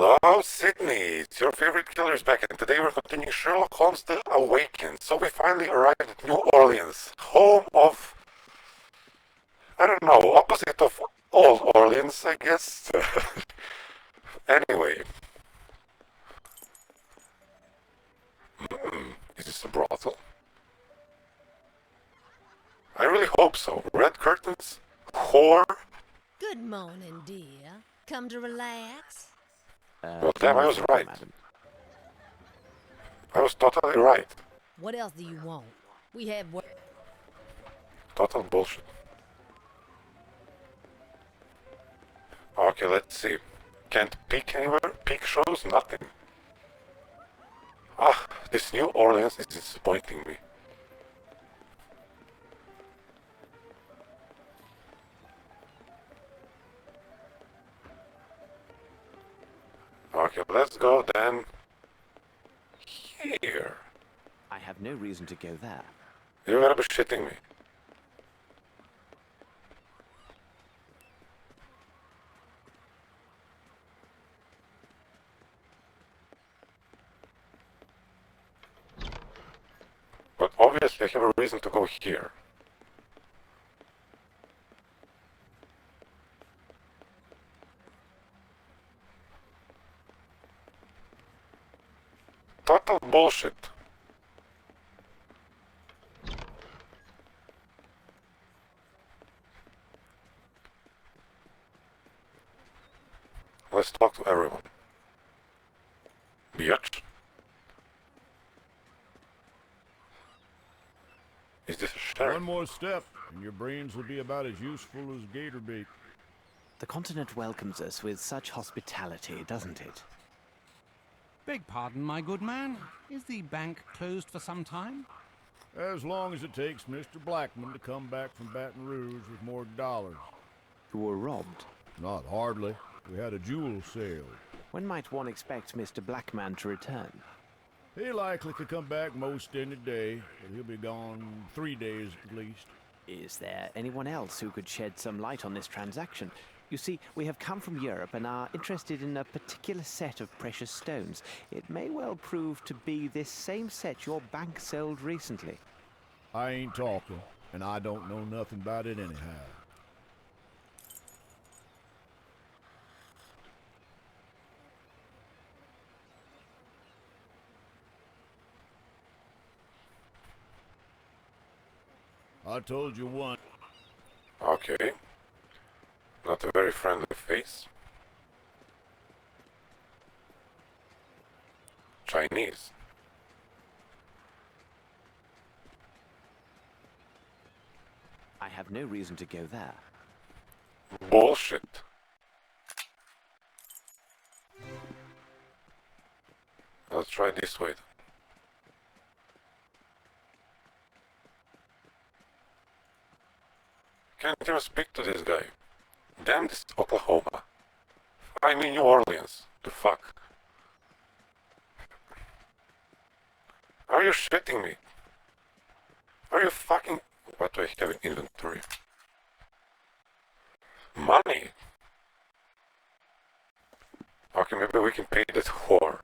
Hello, Sydney. It's your favorite killer is back, and today we're continuing Sherlock Holmes The Awakened. So we finally arrived at New Orleans, home of, I don't know, opposite of Old Orleans, I guess. Anyway, is this a brothel? I really hope so. Red curtains, whore. Good morning, dear. Come to relax? Well, damn, I was right. I was totally right. What else do you want? We have work. Total bullshit. Okay, let's see. Can't peek anywhere? Peek shows? Nothing. Ah, this New Orleans is disappointing me. Okay, let's go then here. I have no reason to go there. You gotta be shitting me. But obviously I have a reason to go here. Total bullshit. Let's talk to everyone. Bitch. Is this a sheriff? One more step, and your brains will be about as useful as gator bait. The continent welcomes us with such hospitality, doesn't it? Beg pardon, my good man. Is the bank closed for some time? As long as it takes Mr. Blackman to come back from Baton Rouge with more dollars. You were robbed. Not hardly. We had a jewel sale. When might one expect Mr. Blackman to return? He likely could come back most any day, but he'll be gone 3 days at least. Is there anyone else who could shed some light on this transaction? You see, we have come from Europe and are interested in a particular set of precious stones. It may well prove to be this same set your bank sold recently. I ain't talking, and I don't know nothing about it anyhow. I told you once. Okay. Not a very friendly face. Chinese. I have no reason to go there. Bullshit. Let's try this way. Can't even speak to this guy. Damn this Oklahoma. I mean New Orleans. The fuck? Are you shitting me? Are you fucking... What do I have in inventory? Money? Okay, maybe we can pay that whore.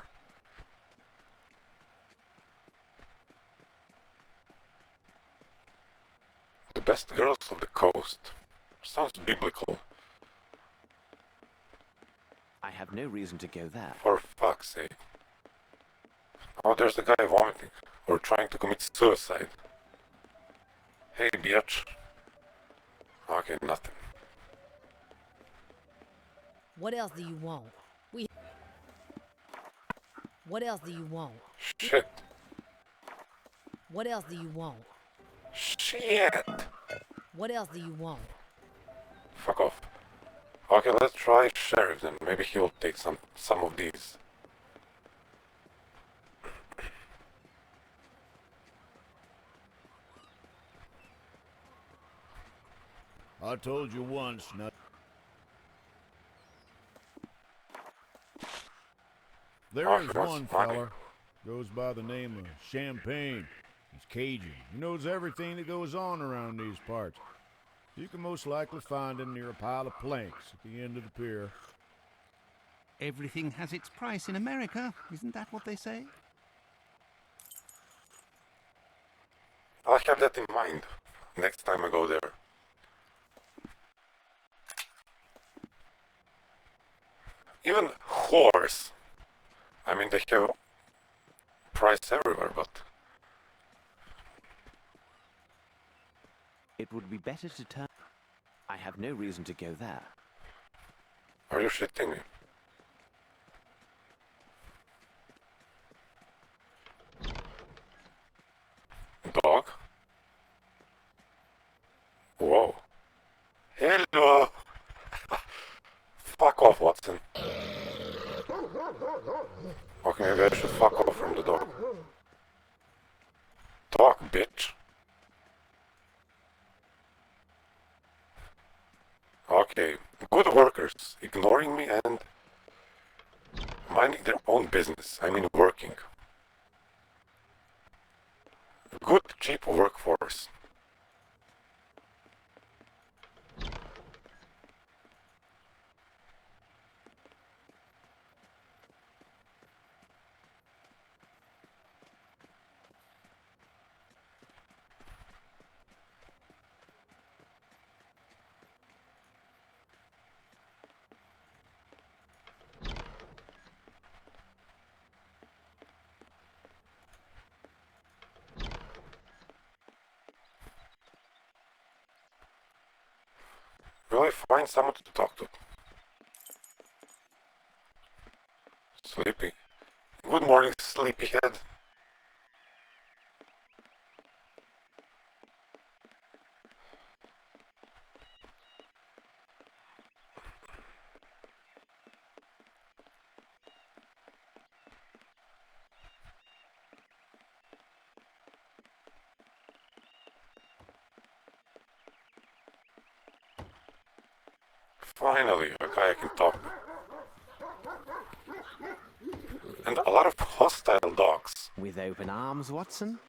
The best girls of the coast. Sounds biblical. I have no reason to go there. For fuck's sake. Oh, there's the guy vomiting. Or trying to commit suicide. Hey, bitch. Okay, nothing. What else do you want? What else do you want? Shit. What else do you want? Shit. What else do you want? Fuck off. Okay, let's try Sheriff then. Maybe he'll take some of these. I told you once, not... There is one feller, goes by the name of Champagne. He's Cajun. He knows everything that goes on around these parts. You can most likely find him near a pile of planks at the end of the pier. Everything has its price in America, isn't that what they say? I'll have that in mind next time I go there. Even whores. I mean, they have price everywhere, but It would be better to turn. I have no reason to go there. are you shitting me? Dog? Whoa. Hello! Fuck off, Watson. Okay, maybe I should fuck off from the dog. Dog, bitch. Okay, good workers, ignoring me and minding their own business. I mean working. Good, cheap workforce. Will I find someone to talk to? Sleepy. Good morning, sleepyhead. Finally, a guy I can talk to. And a lot of hostile dogs. With open arms, Watson?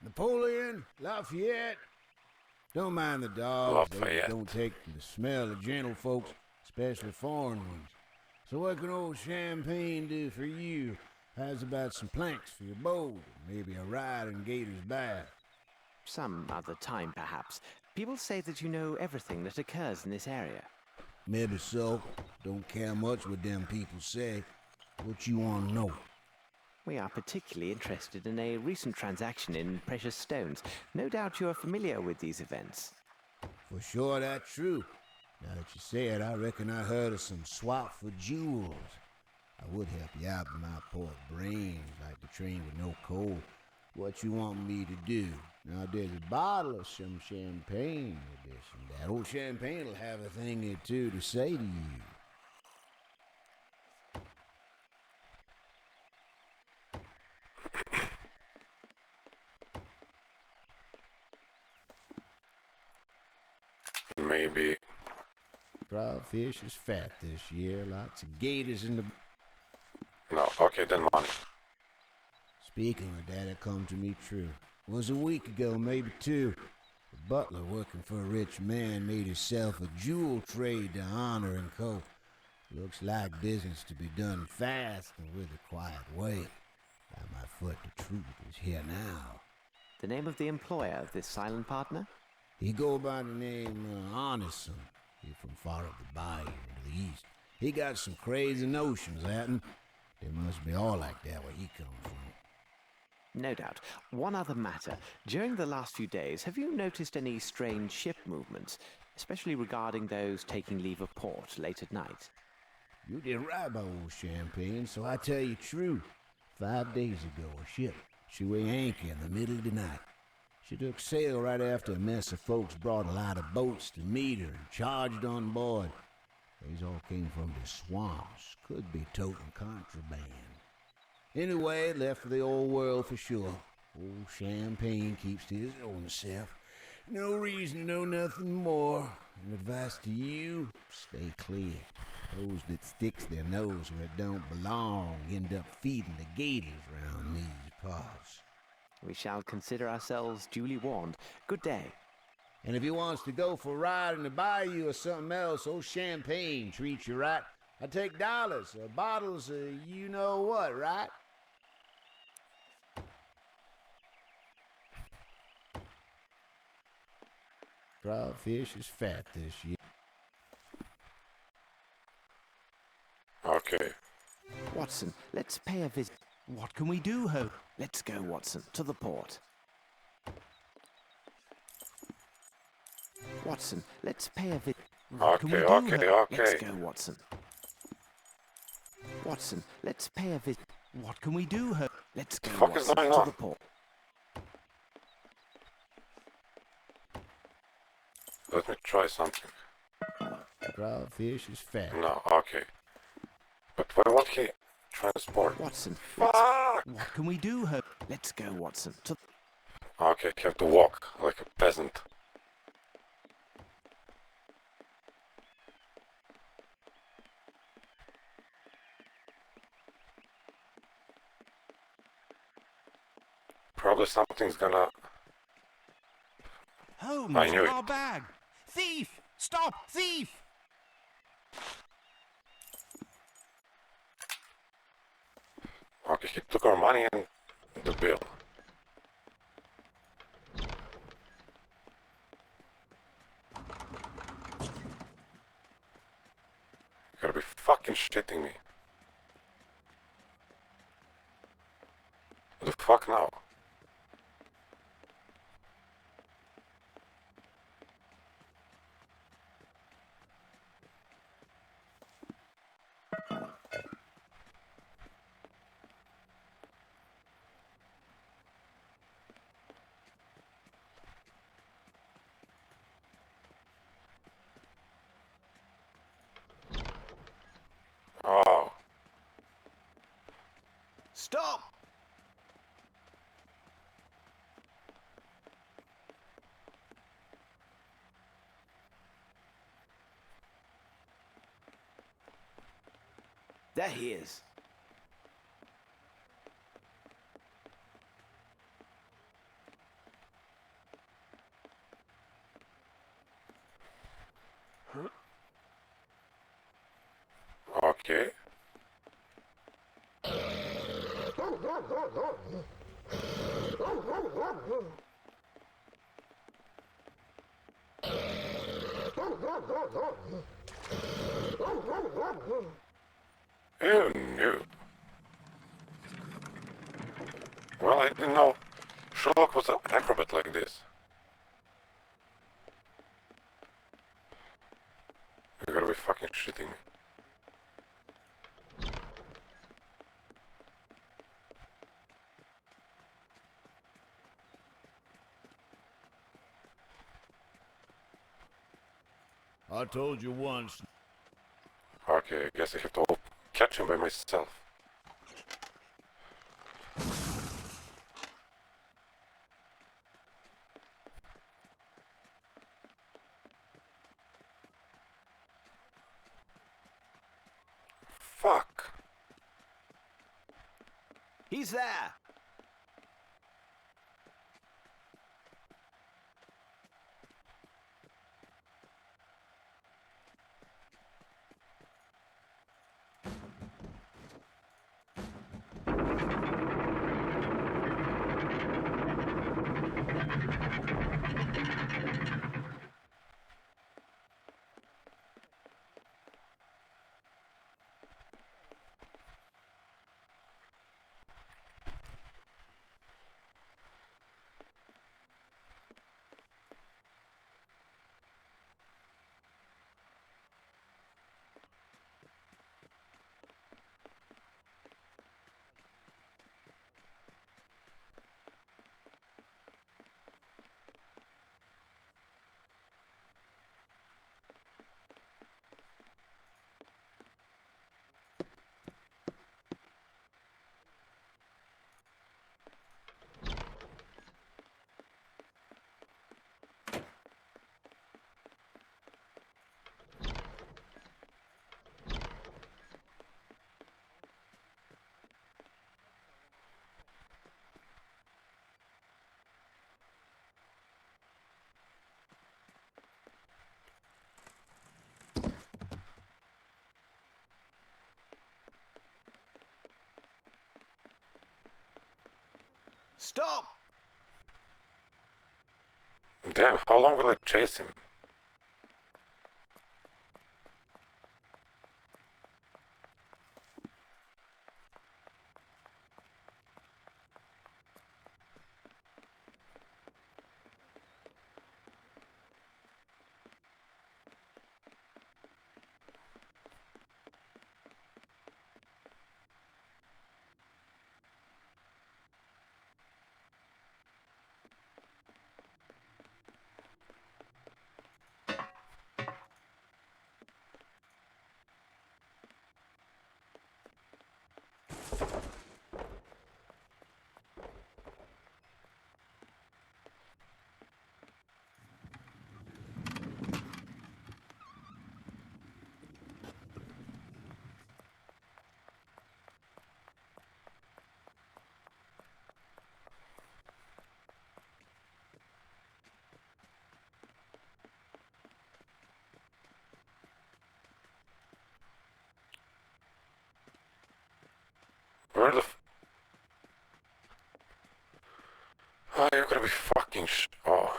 Napoleon, Lafayette. Don't mind the dogs. They Lafayette. don't take the smell of gentle folks, especially foreign ones. So what can old Champagne do for you? How's about some planks for your boat? Maybe a ride in Gator's Bath? Some other time, perhaps. People say that you know everything that occurs in this area. Maybe so. Don't care much what them people say. What you want to know? We are particularly interested in a recent transaction in precious stones. No doubt you are familiar with these events. For sure that's true. Now that you say it, I reckon I heard of some swap for jewels. I would help you out, but my poor brains like the train with no coal. What you want me to do? Now there's a bottle of some champagne with this and that. Old Champagne will have a thing or two to say to you. Maybe. Crawfish is fat this year. Lots of gators in the... No, okay, then money. Speaking of that, it come to me true. Was a week ago, maybe two. A butler working for a rich man made himself a jewel trade to honor and co. Looks like business to be done fast and with a quiet way. By my foot, the truth is here now. The name of the employer of this silent partner? He go by the name Honestson. He from far up the bayou to the east. He got some crazy notions, Atten. They must be all like that where he comes from. No doubt. One other matter. During the last few days, have you noticed any strange ship movements, especially regarding those taking leave of port late at night? You did right by old Champagne, so I tell you true. 5 days ago, a ship, she weighed anchor in the middle of the night. She took sail right after a mess of folks brought a lot of boats to meet her and charged on board. These all came from the swamps. Could be toting contraband. Anyway, left for the old world for sure. Old Champagne keeps to his own self. No reason to know nothing more. And advice to you, stay clear. Those that sticks their nose where it don't belong end up feeding the gators round these parts. We shall consider ourselves duly warned. Good day. And if he wants to go for a ride in the bayou or something else, old Champagne treats you right. I take dollars, bottles of you know what, right? Crawfish is fat this year. Okay. Watson, let's pay a visit. What can we do, Holmes? Let's go, Watson, to the port. Watson, let's pay a visit. What can we Okay, do, okay, Holmes? Let's okay. go, Watson. Watson, let's pay a visit. What can we do, Holmes? Let's go, Fuck is Watson, going to on? the port. Let me try something. Crawfish is fat. No, okay. But why won't he transport? Watson, Fuck! What can we do, Holmes? let's go, Watson, to... Okay, you have to walk like a peasant. Probably something's gonna... Holmes, I knew it. our bag! Thief! Stop! Thief! Okay, he took our money and the bill. You gotta be fucking shitting me. What the fuck now? Oh, Stop! There he is. okay. Oh no. Well, I didn't know Sherlock was an acrobat like this. You gotta be fucking shitting me. I told you once. Okay, I guess I have to catch him by myself. Fuck. He's there. Stop! Damn, how long will it chase him? Where the Oh, you're gonna be fucking oh.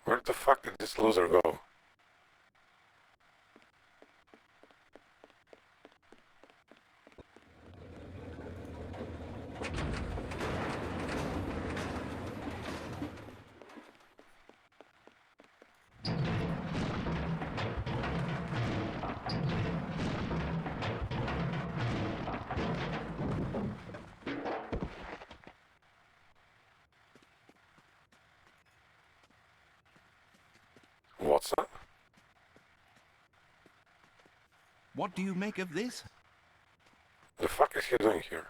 Where the fuck did this loser go? What's that? What do you make of this? The fuck is he doing here?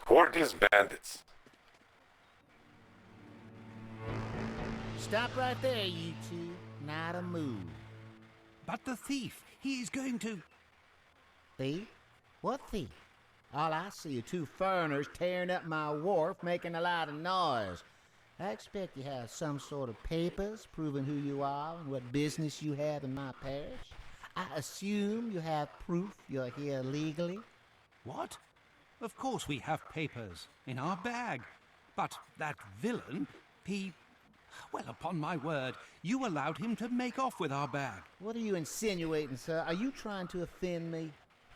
Who are these bandits? Stop right there, you two. Not a move. But the thief, he is going to... Thief? What thief? All I see are two foreigners tearing up my wharf, making a lot of noise. I expect you have some sort of papers proving who you are and what business you have in my parish. I assume you have proof you're here legally. What? Of course we have papers in our bag. But that villain, he... Well, upon my word, you allowed him to make off with our bag. What are you insinuating, sir? Are you trying to offend me?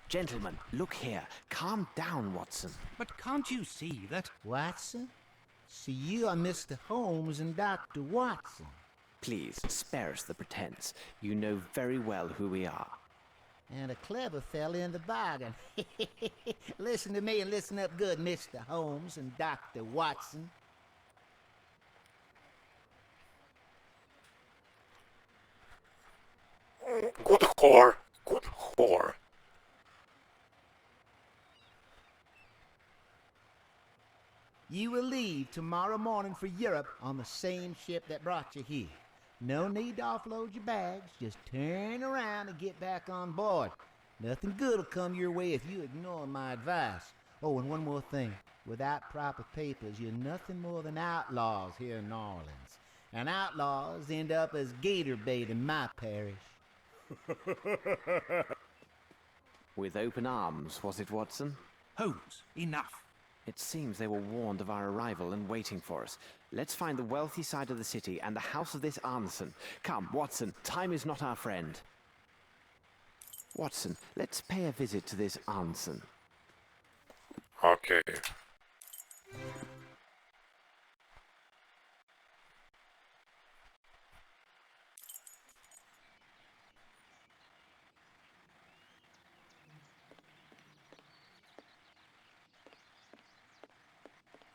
Gentlemen, look here. Calm down, Watson. But can't you see that... Watson? So you are Mr. Holmes and Dr. Watson. Please, spare us the pretense. You know very well who we are. And a clever fella in the bargain. Listen to me and listen up good, Mr. Holmes and Dr. Watson. Good whore. Good whore. You will leave tomorrow morning for Europe on the same ship that brought you here. No need to offload your bags. Just turn around and get back on board. Nothing good will come your way if you ignore my advice. Oh, and one more thing. Without proper papers, you're nothing more than outlaws here in New Orleans. And outlaws end up as gator bait in my parish. With open arms, was it, Watson? Holmes, enough. It seems they were warned of our arrival and waiting for us. Let's find the wealthy side of the city and the house of this Arneson. Come, Watson, time is not our friend. Watson, let's pay a visit to this Arneson. Okay.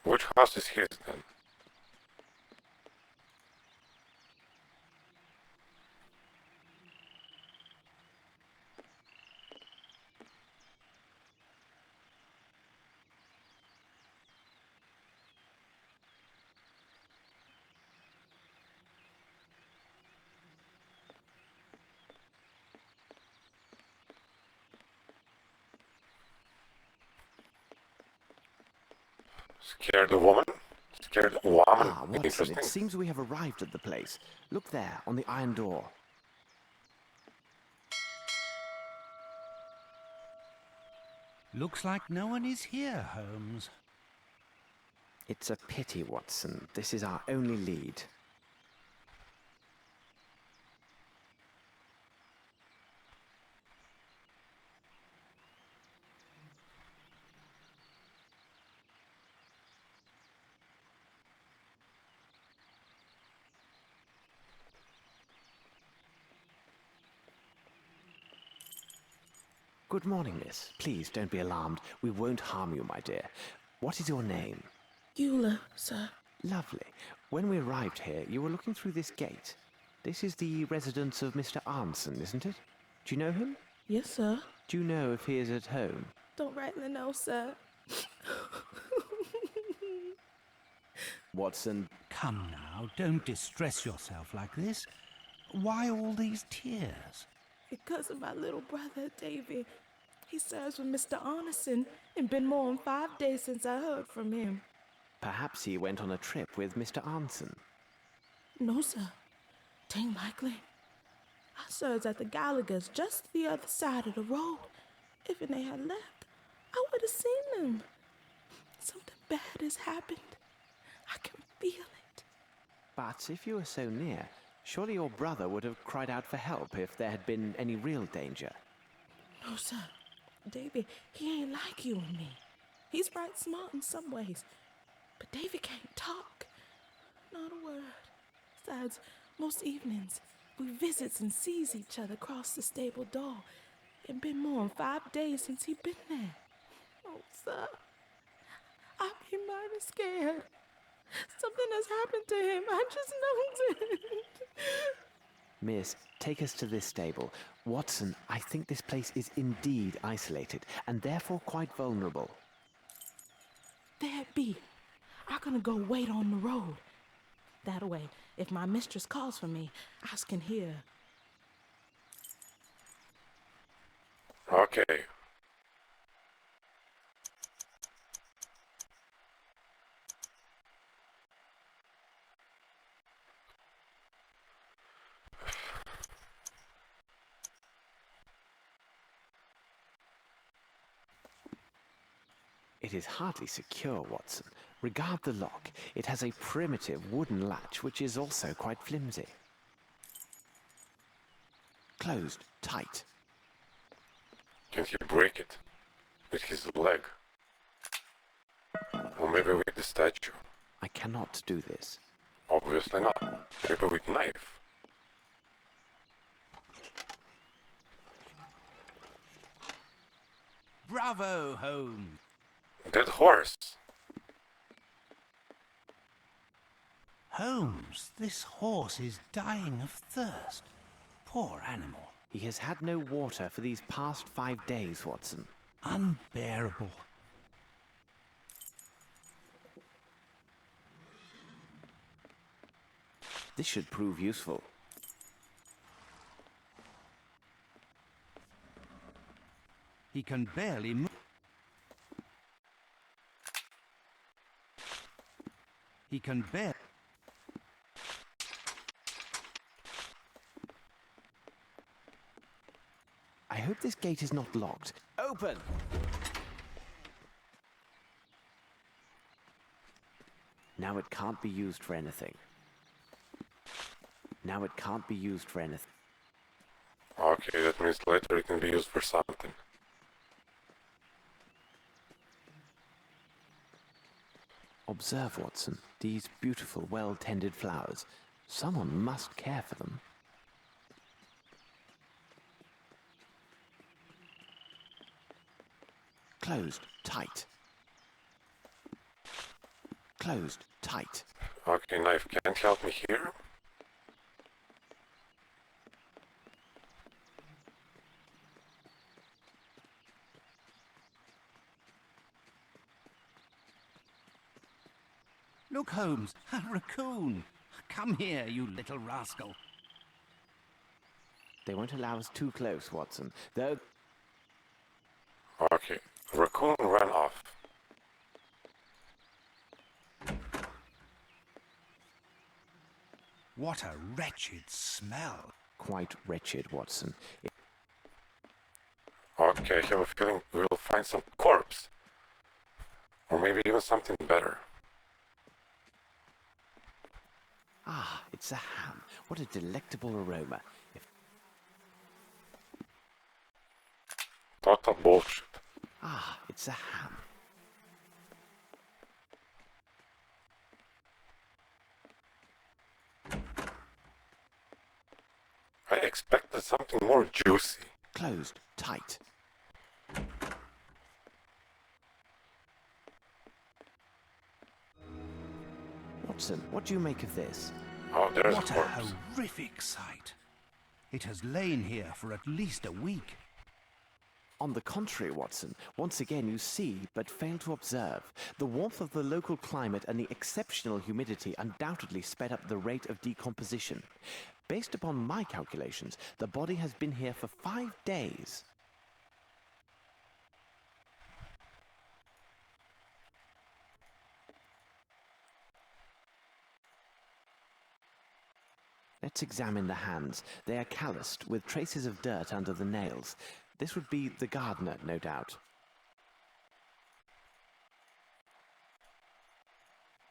Which house is his then? Scared woman? Scared woman? Ah, Watson, Interesting. it seems we have arrived at the place. Look there, on the iron door. Looks like no one is here, Holmes. It's a pity, Watson. This is our only lead. Good morning, miss. Please don't be alarmed. We won't harm you, my dear. What is your name? Eula, sir. Lovely. When we arrived here, you were looking through this gate. This is the residence of Mr. Arnson, isn't it? Do you know him? Yes, sir. Do you know if he is at home? Don't rightly know, sir. Watson, Come now, don't distress yourself like this. Why all these tears? Because of my little brother, Davy. He serves with Mr. Arneson, and been more than 5 days since I heard from him. perhaps he went on a trip with Mr. Arnson. No, sir. Tain't likely. I serves at the Gallagher's just the other side of the road. If they had left, I would have seen them. Something bad has happened. I can feel it. But if you were so near, surely your brother would have cried out for help if there had been any real danger. No, sir. Davy, he ain't like you and me. He's right smart in some ways. But Davy can't talk. Not a word. Besides, most evenings, we visits and sees each other across the stable door. It been more than 5 days since he been there. Oh, sir. I be mighty scared. Something has happened to him. I just knows it. Miss, take us to this stable. Watson, I think this place is indeed isolated, and therefore quite vulnerable. There it be. I'm gonna go wait on the road. That way, if my mistress calls for me, I can hear. Okay. It is hardly secure, Watson. Regard the lock. It has a primitive wooden latch which is also quite flimsy. Closed, tight. Can he break it with his leg? Or maybe with the statue? I cannot do this. Obviously not. Maybe with knife. Bravo, Holmes! Dead horse. Holmes, this horse is dying of thirst. Poor animal. He has had no water for these past 5 days, Watson. Unbearable. This should prove useful. He can barely move. He can barely. I hope this gate is not locked. Open! Now it can't be used for anything. Now it can't be used for anything. Okay, that means later it can be used for something. Observe, Watson, these beautiful, well-tended flowers. Someone must care for them. Closed, tight. Closed, tight. Okay, knife can't help me here. Look, Holmes, a raccoon. Come here, you little rascal. They won't allow us too close, Watson. Though, Okay, raccoon ran off. What a wretched smell. Quite wretched, Watson. Okay, I have a feeling we'll find some corpse. Or maybe even something better. Ah, it's a ham. What a delectable aroma. Total bullshit. Ah, it's a ham. I expected something more juicy. Closed, tight. Watson, what do you make of this? Oh, there's What a a corpse. horrific sight. It has lain here for at least a week. On the contrary, Watson, once again you see but fail to observe. The warmth of the local climate and the exceptional humidity undoubtedly sped up the rate of decomposition. Based upon my calculations, the body has been here for 5 days. Let's examine the hands. They are calloused, with traces of dirt under the nails. This would be the gardener, no doubt.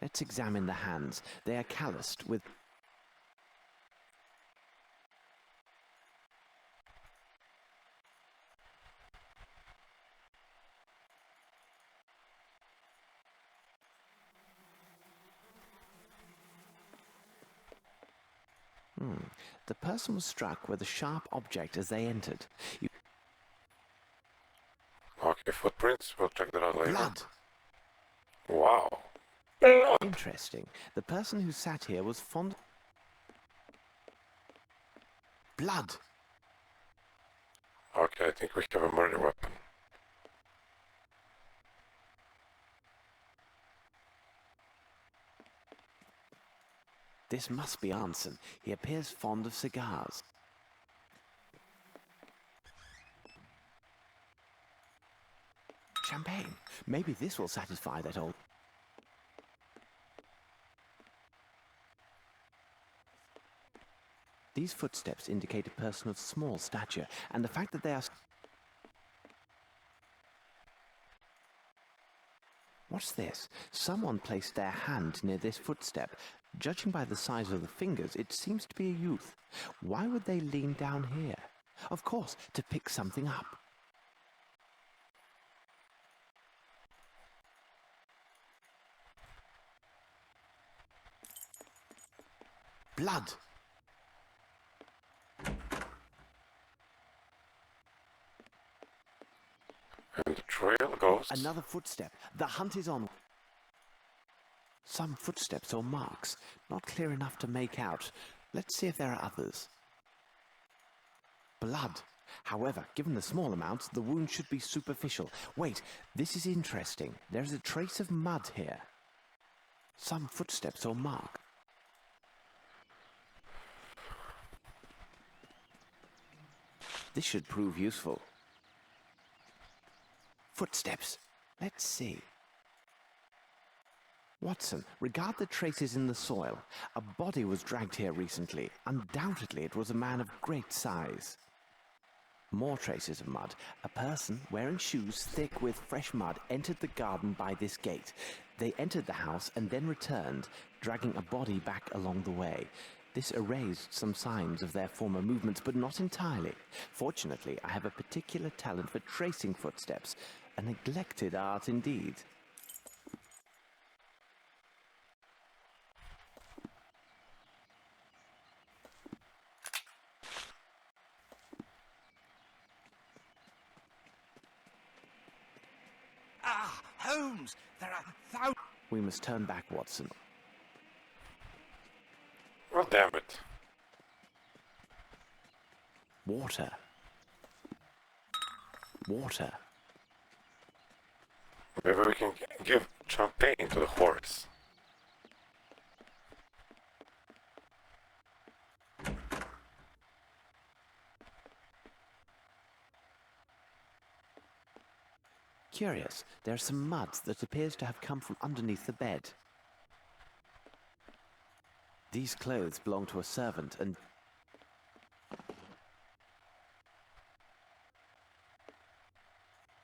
Let's examine the hands. They are calloused, with... The person was struck with a sharp object as they entered. Okay, footprints. We'll check that out later. Blood! Wow. Interesting. The person who sat here was fond... Blood! Okay, I think we have a murder weapon. This must be Arnson. He appears fond of cigars. Champagne. Maybe this will satisfy that old... These footsteps indicate a person of small stature, and the fact that they are... What's this? Someone placed their hand near this footstep. Judging by the size of the fingers, it seems to be a youth. Why would they lean down here? Of course, to pick something up. Blood! And the trail goes... Another footstep. The hunt is on. Some footsteps or marks. Not clear enough to make out. Let's see if there are others. Blood. However, given the small amounts, the wound should be superficial. Wait, this is interesting. There's a trace of mud here. Some footsteps or mark. This should prove useful. Footsteps. Let's see. Watson, regard the traces in the soil. A body was dragged here recently. Undoubtedly, it was a man of great size. More traces of mud. A person wearing shoes thick with fresh mud entered the garden by this gate. They entered the house and then returned, dragging a body back along the way. This erased some signs of their former movements, but not entirely. Fortunately, I have a particular talent for tracing footsteps. A neglected art indeed. Ah, Holmes! There are thousands... We must turn back, Watson. Well, damn it. Water. Water. Maybe we can give champagne to the horse. Curious, there's some mud that appears to have come from underneath the bed. These clothes belong to a servant and...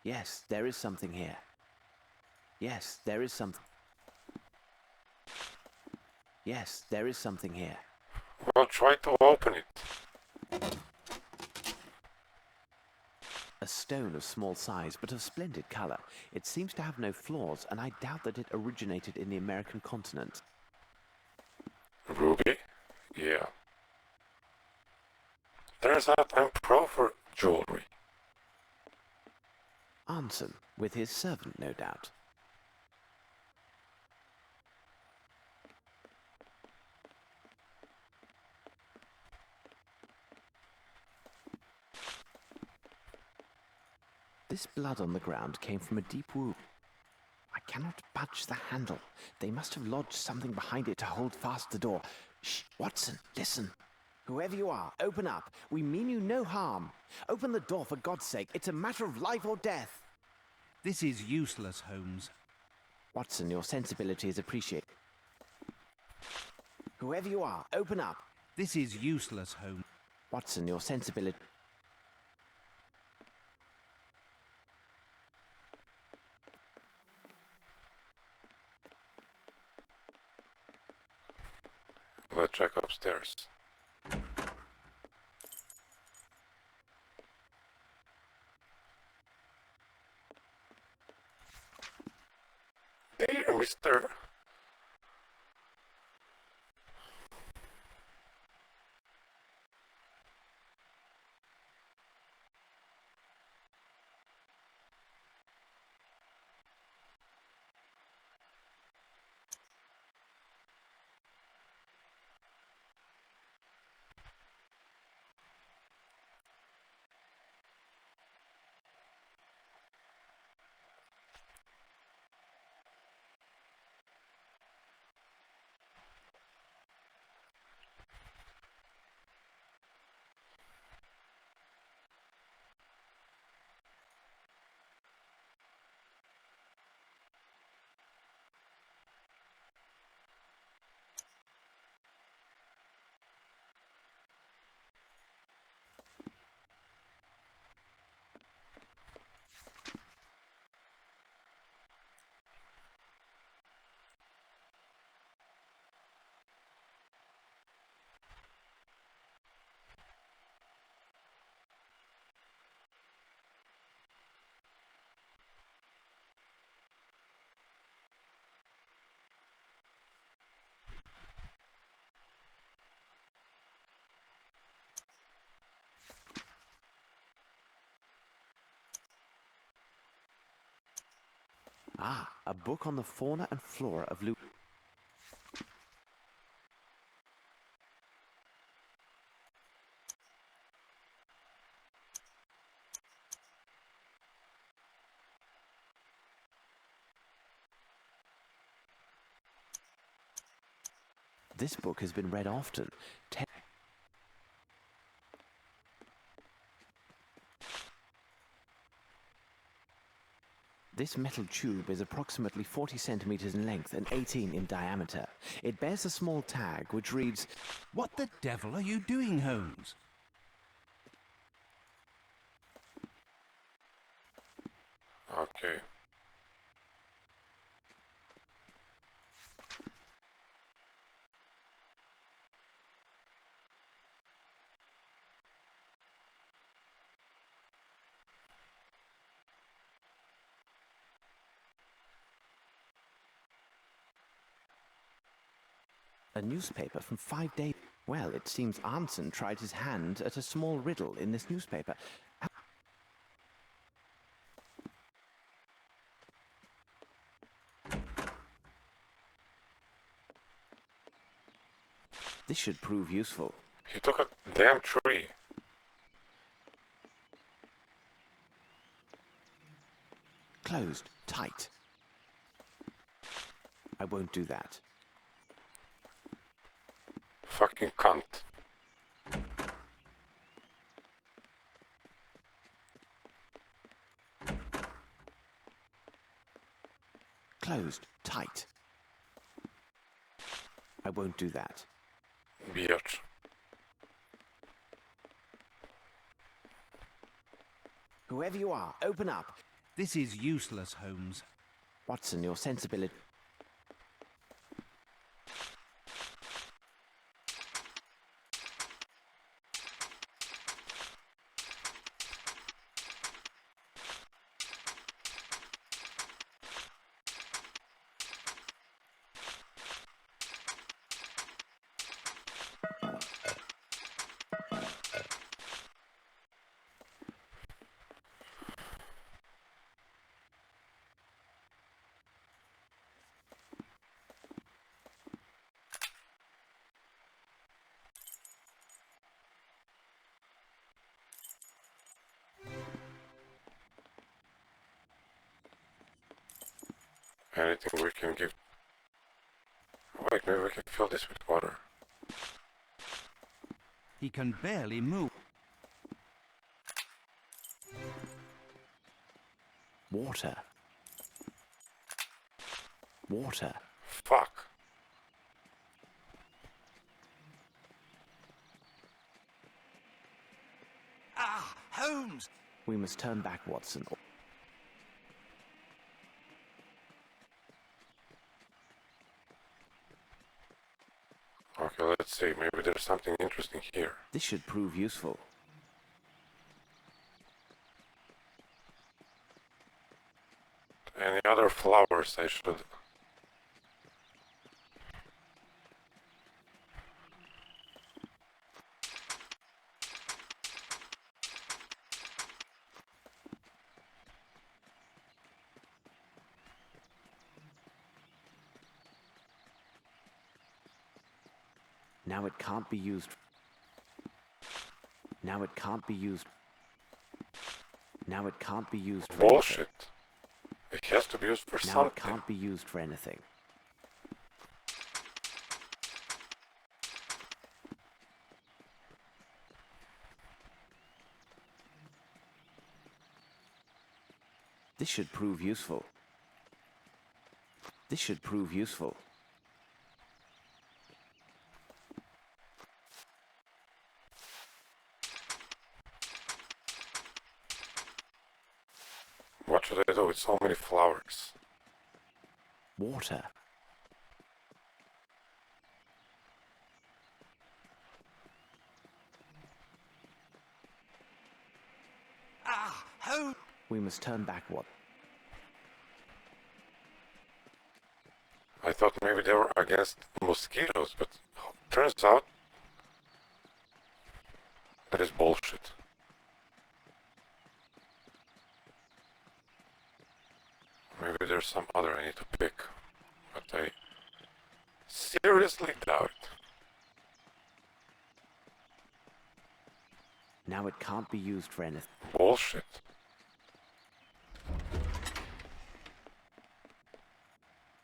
Yes, there is something here. Yes, there is something. Yes, there is something here. Well, try to open it. A stone of small size, but of splendid color. It seems to have no flaws, and I doubt that it originated in the American continent. Ruby? Yeah. Turns out I'm pro for jewelry. Arnson, with his servant, no doubt. This blood on the ground came from a deep wound. I cannot budge the handle. They must have lodged something behind it to hold fast the door. Shh, Watson, listen. Whoever you are, open up. We mean you no harm. Open the door, for God's sake. It's a matter of life or death. This is useless, Holmes. Watson, your sensibility is appreciated. Whoever you are, open up. This is useless, Holmes. Watson, your sensibility... Let's check upstairs. Dear Mr. Ah, a book on the fauna and flora of Lu... This book has been read often. This metal tube is approximately 40 centimeters in length and 18 in diameter. It bears a small tag which reads, What the devil are you doing, Holmes? Okay. a newspaper from 5 days. Well, it seems Arnson tried his hand at a small riddle in this newspaper. This should prove useful. He took a damn tree. Closed, tight. I won't do that. Fucking cunt. Closed, tight. I won't do that. beard. Whoever you are, open up. This is useless, Holmes. Watson, your sensibility. Anything we can give. Wait, maybe we can fill this with water. He can barely move. Water. Water. Fuck. Ah, Holmes! We must turn back, Watson. Okay, let's see. Maybe there's something interesting here. This should prove useful. Any other flowers I should... Now it can't be used. Now it can't be used. Now it can't be used for Bullshit. It has to be used for Now something. it can't be used for anything. This should prove useful. This should prove useful. What should I do with so many flowers? Water. Ah, Holmes! We must turn back, what? I thought maybe they were against mosquitoes, but turns out that is bullshit. Maybe there's some other I need to pick, but I seriously doubt it. Now it can't be used for anything. Bullshit.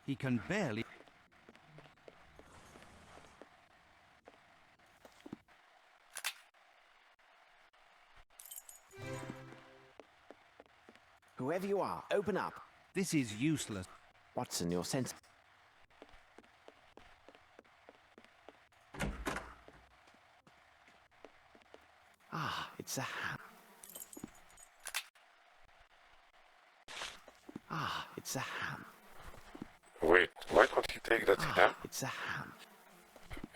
He can barely... Whoever you are, open up. This is useless. Watson, your sense. Ah, it's a ham. Ah, it's a ham. Wait, why don't he take that ham It's a ham.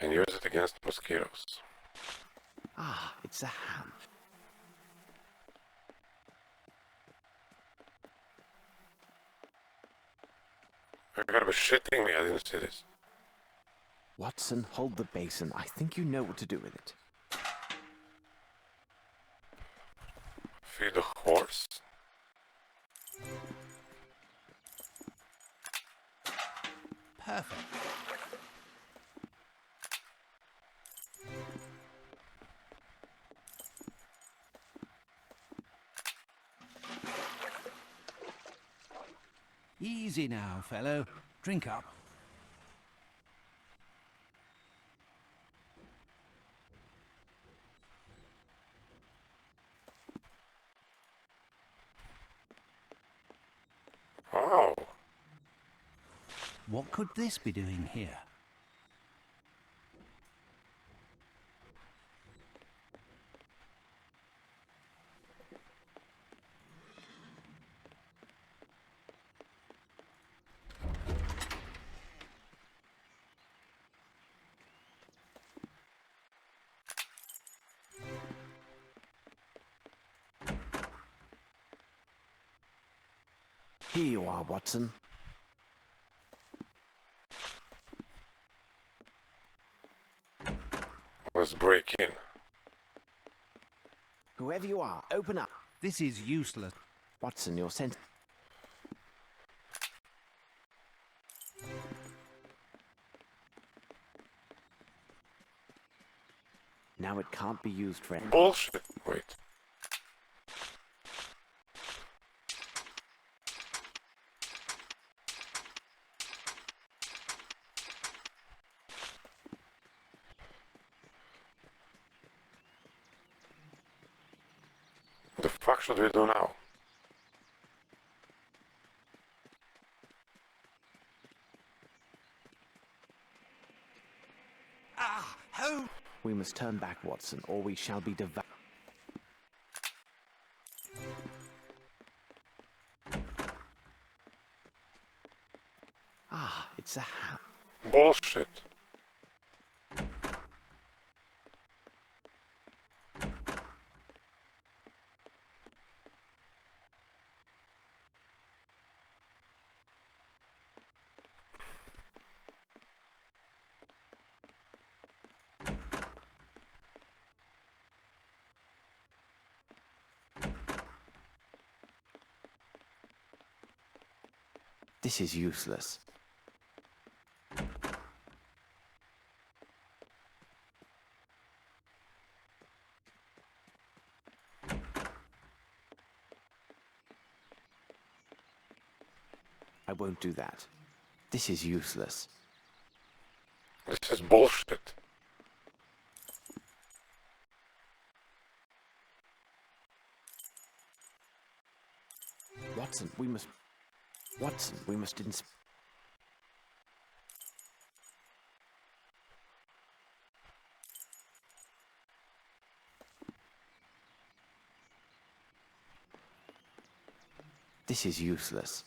and use it against mosquitoes? Ah, it's a ham. You gotta be shitting me, I didn't see this. Watson, hold the basin. I think you know what to do with it. Feed the horse? Perfect. Easy now, fellow. Drink up. Oh, What could this be doing here? Here you are, Watson. Let's break in. Whoever you are, open up. This is useless. Watson, your sense. Now it can't be used for anything. Bullshit. Wait. The fuck should we do now? Ah, Holmes! We must turn back, Watson, or we shall be devoured. Ah, it's a ham. Bullshit. This is useless. I won't do that. This is useless. This is bullshit. Watson, we must... Watson, we must This is useless.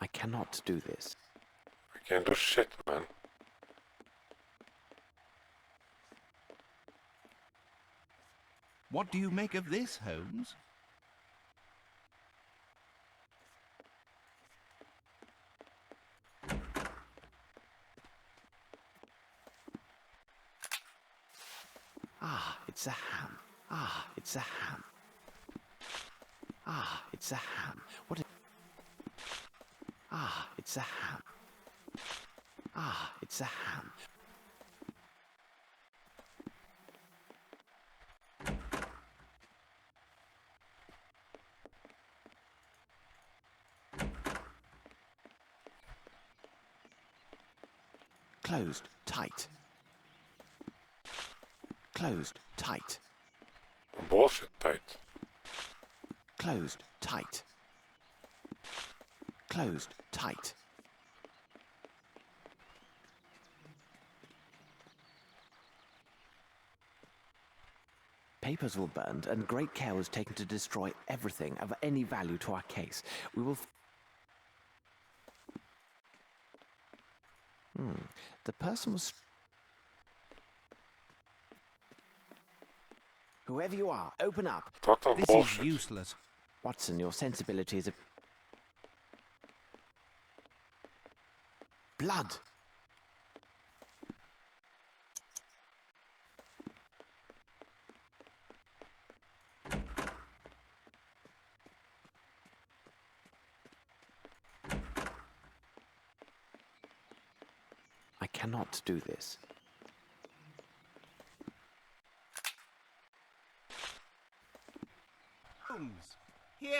I cannot do this. I can't do shit, man. What do you make of this, Holmes? Ah, it's a ham. Ah, it's a ham. Ah, it's a ham. What is... Ah, it's a ham. Ah, it's a ham. Closed, tight. Closed, tight. Bullshit tight. Closed, tight. Closed, tight. Papers were burned, and great care was taken to destroy everything of any value to our case. We will... The person was... Whoever you are, open up. Total This bullshit. is useless. Watson, your sensibility is a... Blood! I cannot do this. Holmes, here!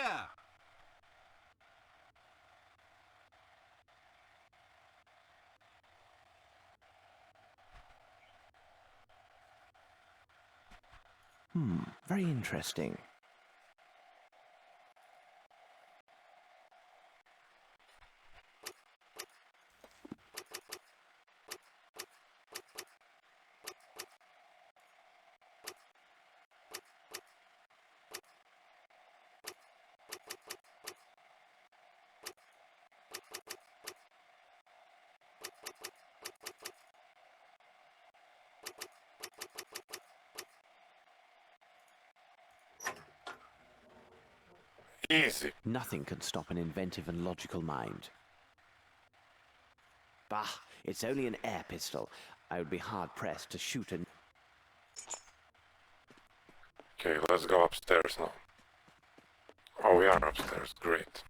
Very interesting. Easy. Nothing can stop an inventive and logical mind. Bah, it's only an air pistol. I would be hard-pressed to shoot an... Okay, let's go upstairs now. Oh, we are upstairs. Great.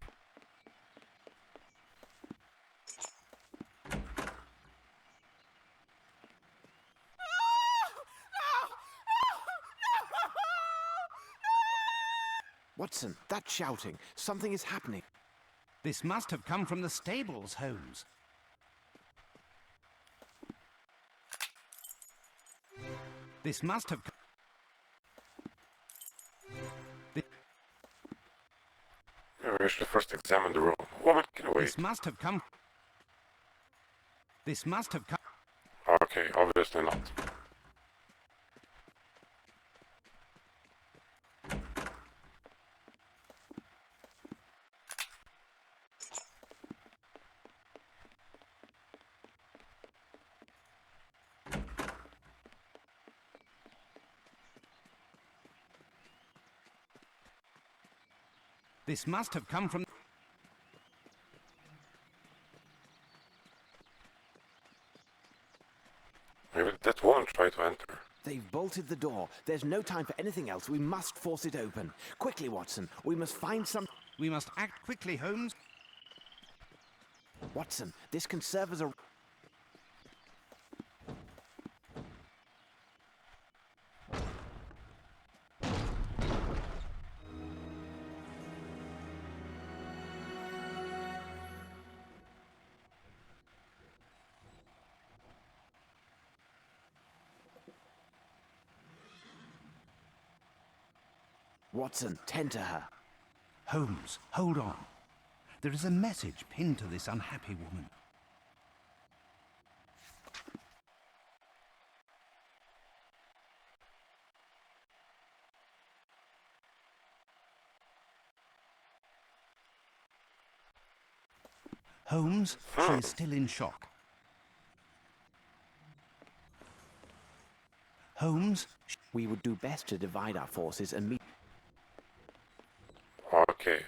Watson, that shouting. Something is happening. This must have come from the stables, Holmes. This must have... We should first examine the room. Woman, can wait. This must have come... This must have come... Okay, obviously not. This must have come from... Maybe that woman tried to enter. They've bolted the door. There's no time for anything else. We must force it open. Quickly, Watson. We must find some... We must act quickly, Holmes. Watson, this can serve as a... Watson, tend to her. Holmes, hold on. There is a message pinned to this unhappy woman. Holmes, she is still in shock. Holmes, We would do best to divide our forces and meet... Okay.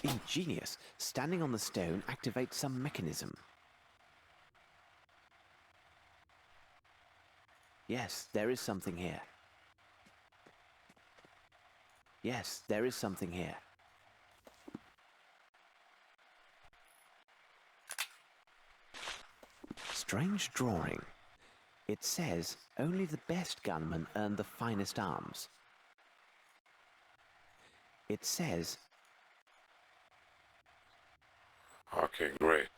Ingenious. Standing on the stone activates some mechanism. Yes, there is something here. Yes, there is something here. Strange drawing. It says, only the best gunmen earn the finest arms. It says, Okay, great.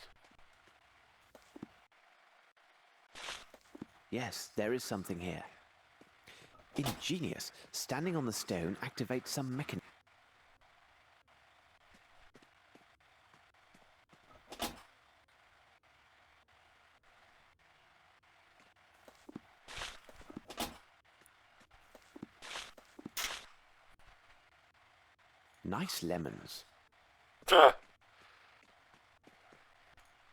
yes, there is something here. Ingenious. Standing on the stone activates some mechanism. Nice lemons. Ah,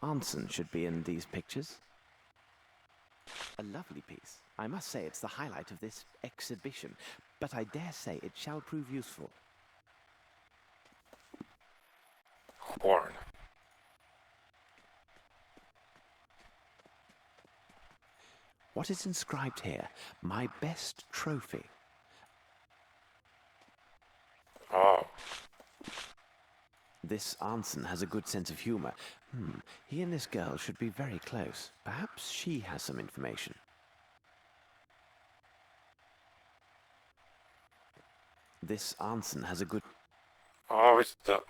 Arnson should be in these pictures. A lovely piece. I must say it's the highlight of this exhibition, but I dare say it shall prove useful. horn. What is inscribed here? My best trophy. Oh, This Arnson has a good sense of humor. He and this girl should be very close. Perhaps she has some information. This Arnson has a good... oh, it's the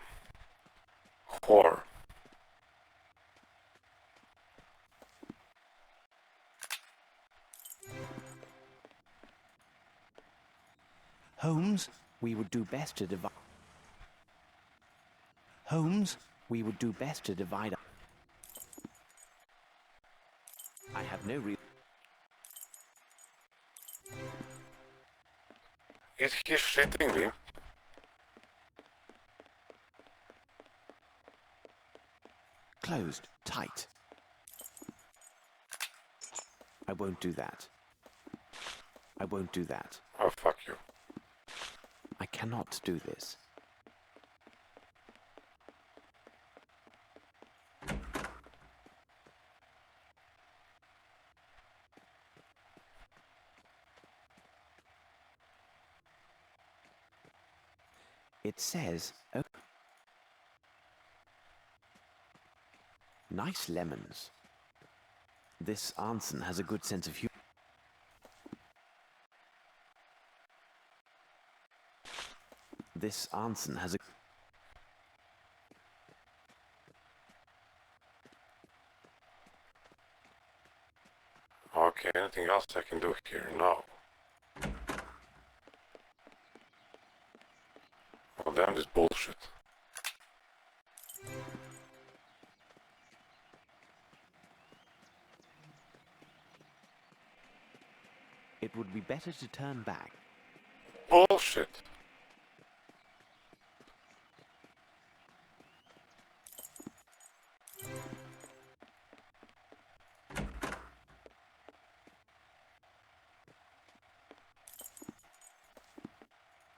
whore. Holmes, We would do best to divide... Holmes, We would do best to divide... I have no real... Is he shitting me? Closed. Tight. I won't do that. I won't do that. Oh, fuck you. I cannot do this. It says, oh, nice lemons. This Arnson has a good sense of humor. This Arnson has a... Okay, anything else I can do here? No. Oh, damn this bullshit. It would be better to turn back. Bullshit.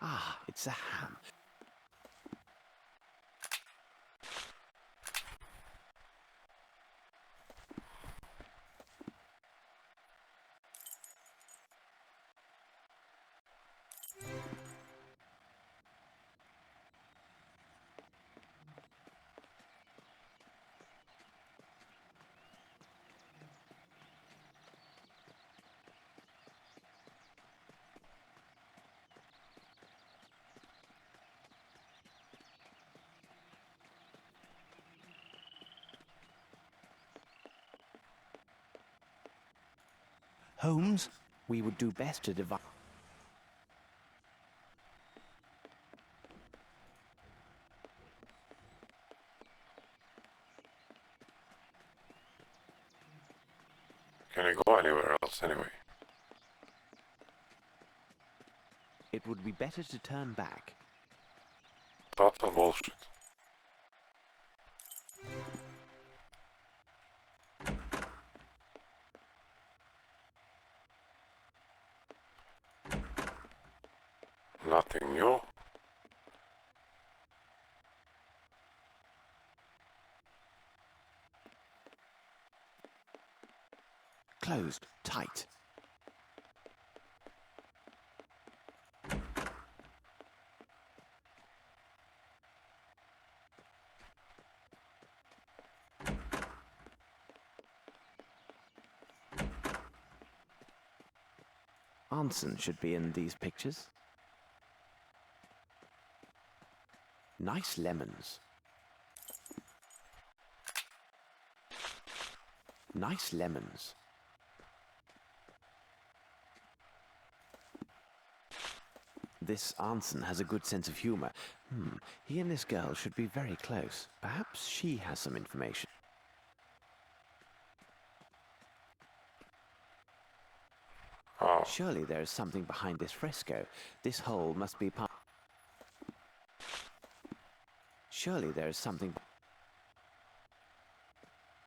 Ah, it's a ham. Holmes? We would do best to divide... Can I go anywhere else anyway? It would be better to turn back. Total bullshit. Nothing new. Closed. Tight. Arnson should be in these pictures. Nice lemons. Nice lemons. This Arnson has a good sense of humor. He and this girl should be very close. Perhaps she has some information. Oh, Surely there is something behind this fresco. This hole must be part... Surely there is something...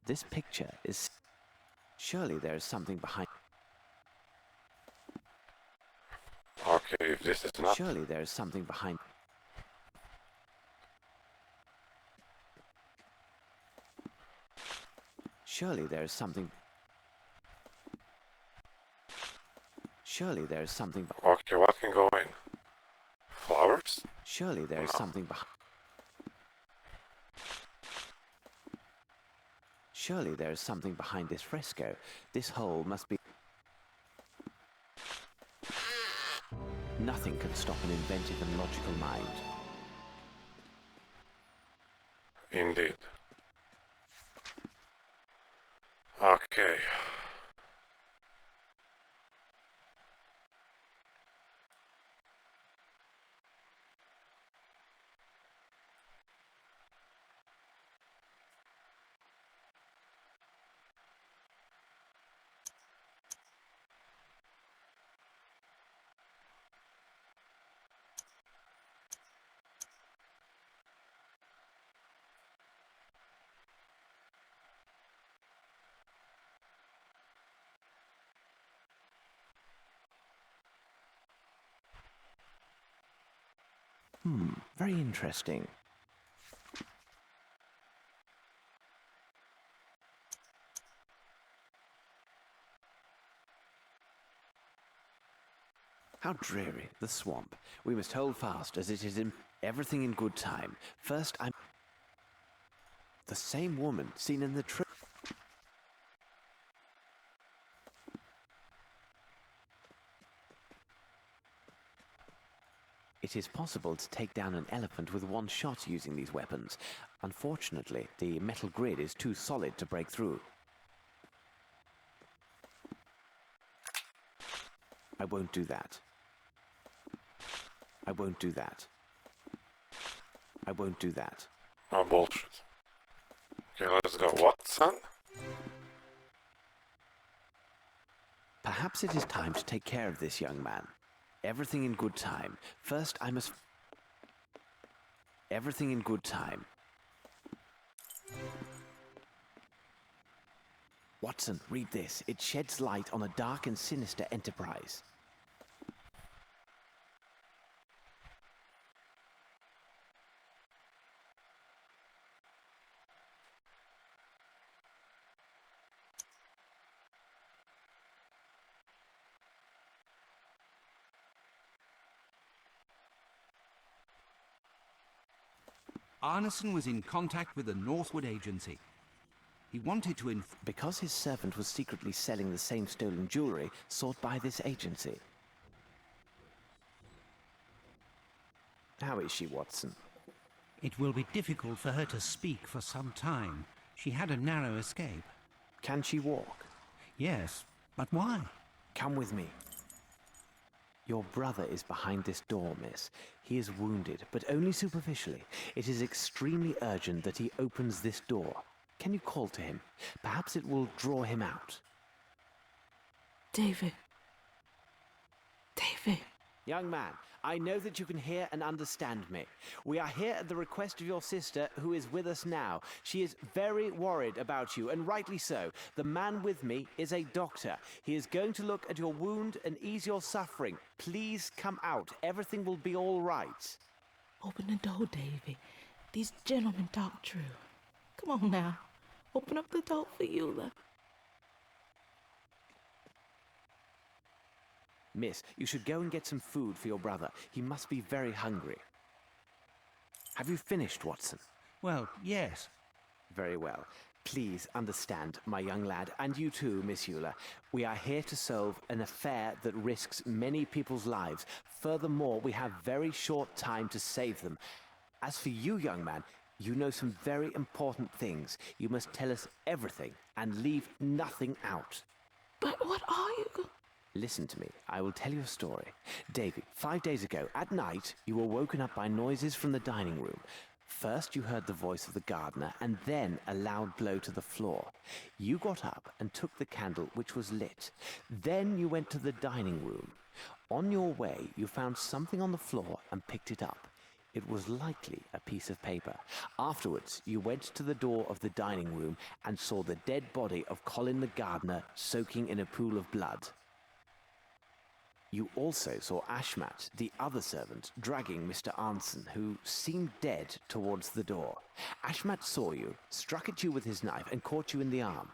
This picture is... Surely there is something behind... okay, if this is not... Surely there is something behind... Surely there is something... Surely there is something... Okay, what can go in? Flowers? Surely there is No. something behind... Surely there is something behind this fresco. This hole must be... Nothing can stop an inventive and logical mind. Indeed. Okay. Very interesting. How dreary, the swamp. We must hold fast, as it is everything in good time. First, I'm... The same woman seen in the tree. It is possible to take down an elephant with one shot using these weapons. Unfortunately, the metal grid is too solid to break through. I won't do that. I won't do that. I won't do that. Oh, bullshit. Okay, let's go. What, son? Perhaps it is time to take care of this young man. Everything in good time. First, I must... Everything in good time. Watson, read this. It sheds light on a dark and sinister enterprise. Arneson was in contact with the Northwood Agency. He wanted to Because his servant was secretly selling the same stolen jewelry sought by this agency. How is she, Watson? It will be difficult for her to speak for some time. She had a narrow escape. Can she walk? Yes, but why? Come with me. Your brother is behind this door, miss. He is wounded, but only superficially. It is extremely urgent that he opens this door. Can you call to him? Perhaps it will draw him out. David. David. Young man, I know that you can hear and understand me. We are here at the request of your sister, who is with us now. She is very worried about you, and rightly so. The man with me is a doctor. He is going to look at your wound and ease your suffering. Please come out. Everything will be all right. Open the door, Davy. These gentlemen talk true. Come on now. Open up the door for Eula. Miss, you should go and get some food for your brother. He must be very hungry. Have you finished, Watson? Well, yes. Very well. Please understand, my young lad, and you too, Miss Eula. We are here to solve an affair that risks many people's lives. Furthermore, we have very short time to save them. As for you, young man, you know some very important things. You must tell us everything and leave nothing out. But what are you going... Listen to me. I will tell you a story. Davy, 5 days ago, at night, you were woken up by noises from the dining room. First, you heard the voice of the gardener, and then a loud blow to the floor. You got up and took the candle, which was lit. Then you went to the dining room. On your way, you found something on the floor and picked it up. It was likely a piece of paper. Afterwards, you went to the door of the dining room and saw the dead body of Colin the gardener soaking in a pool of blood. You also saw Ashmat, the other servant, dragging Mr. Arneson, who seemed dead, towards the door. Ashmat saw you, struck at you with his knife, and caught you in the arm.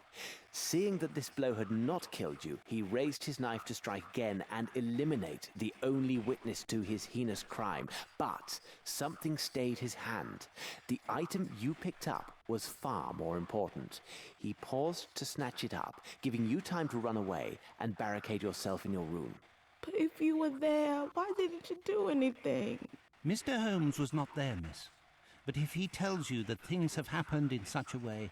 Seeing that this blow had not killed you, he raised his knife to strike again and eliminate the only witness to his heinous crime. But something stayed his hand. The item you picked up was far more important. He paused to snatch it up, giving you time to run away and barricade yourself in your room. But if you were there, why didn't you do anything? Mr. Holmes was not there, miss. But if he tells you that things have happened in such a way,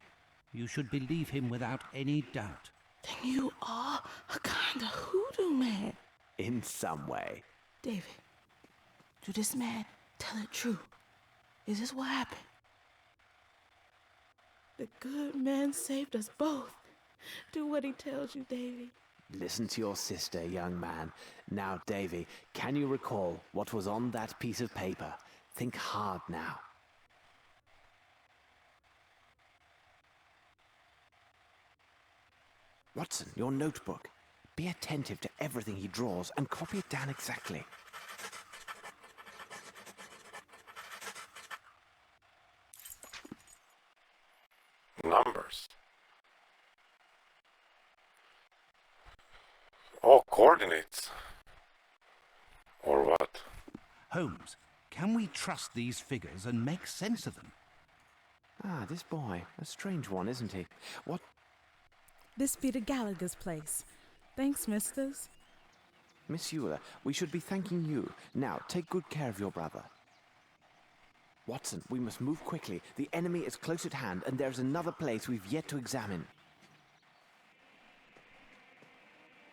you should believe him without any doubt. Then you are a kind of hoodoo man. In some way. David, do this man tell it true? Is this what happened? The good man saved us both. Do what he tells you, Davy. Listen to your sister, young man. Now, Davy, can you recall what was on that piece of paper? Think hard now. Watson, your notebook. Be attentive to everything he draws and copy it down exactly. coordinates. Or what? Holmes, can we trust these figures and make sense of them? Ah, this boy. A strange one, isn't he? What? This be the Gallagher's place. Thanks, misters. Miss Eula, we should be thanking you. Now, take good care of your brother. Watson, we must move quickly. The enemy is close at hand, and there's another place we've yet to examine.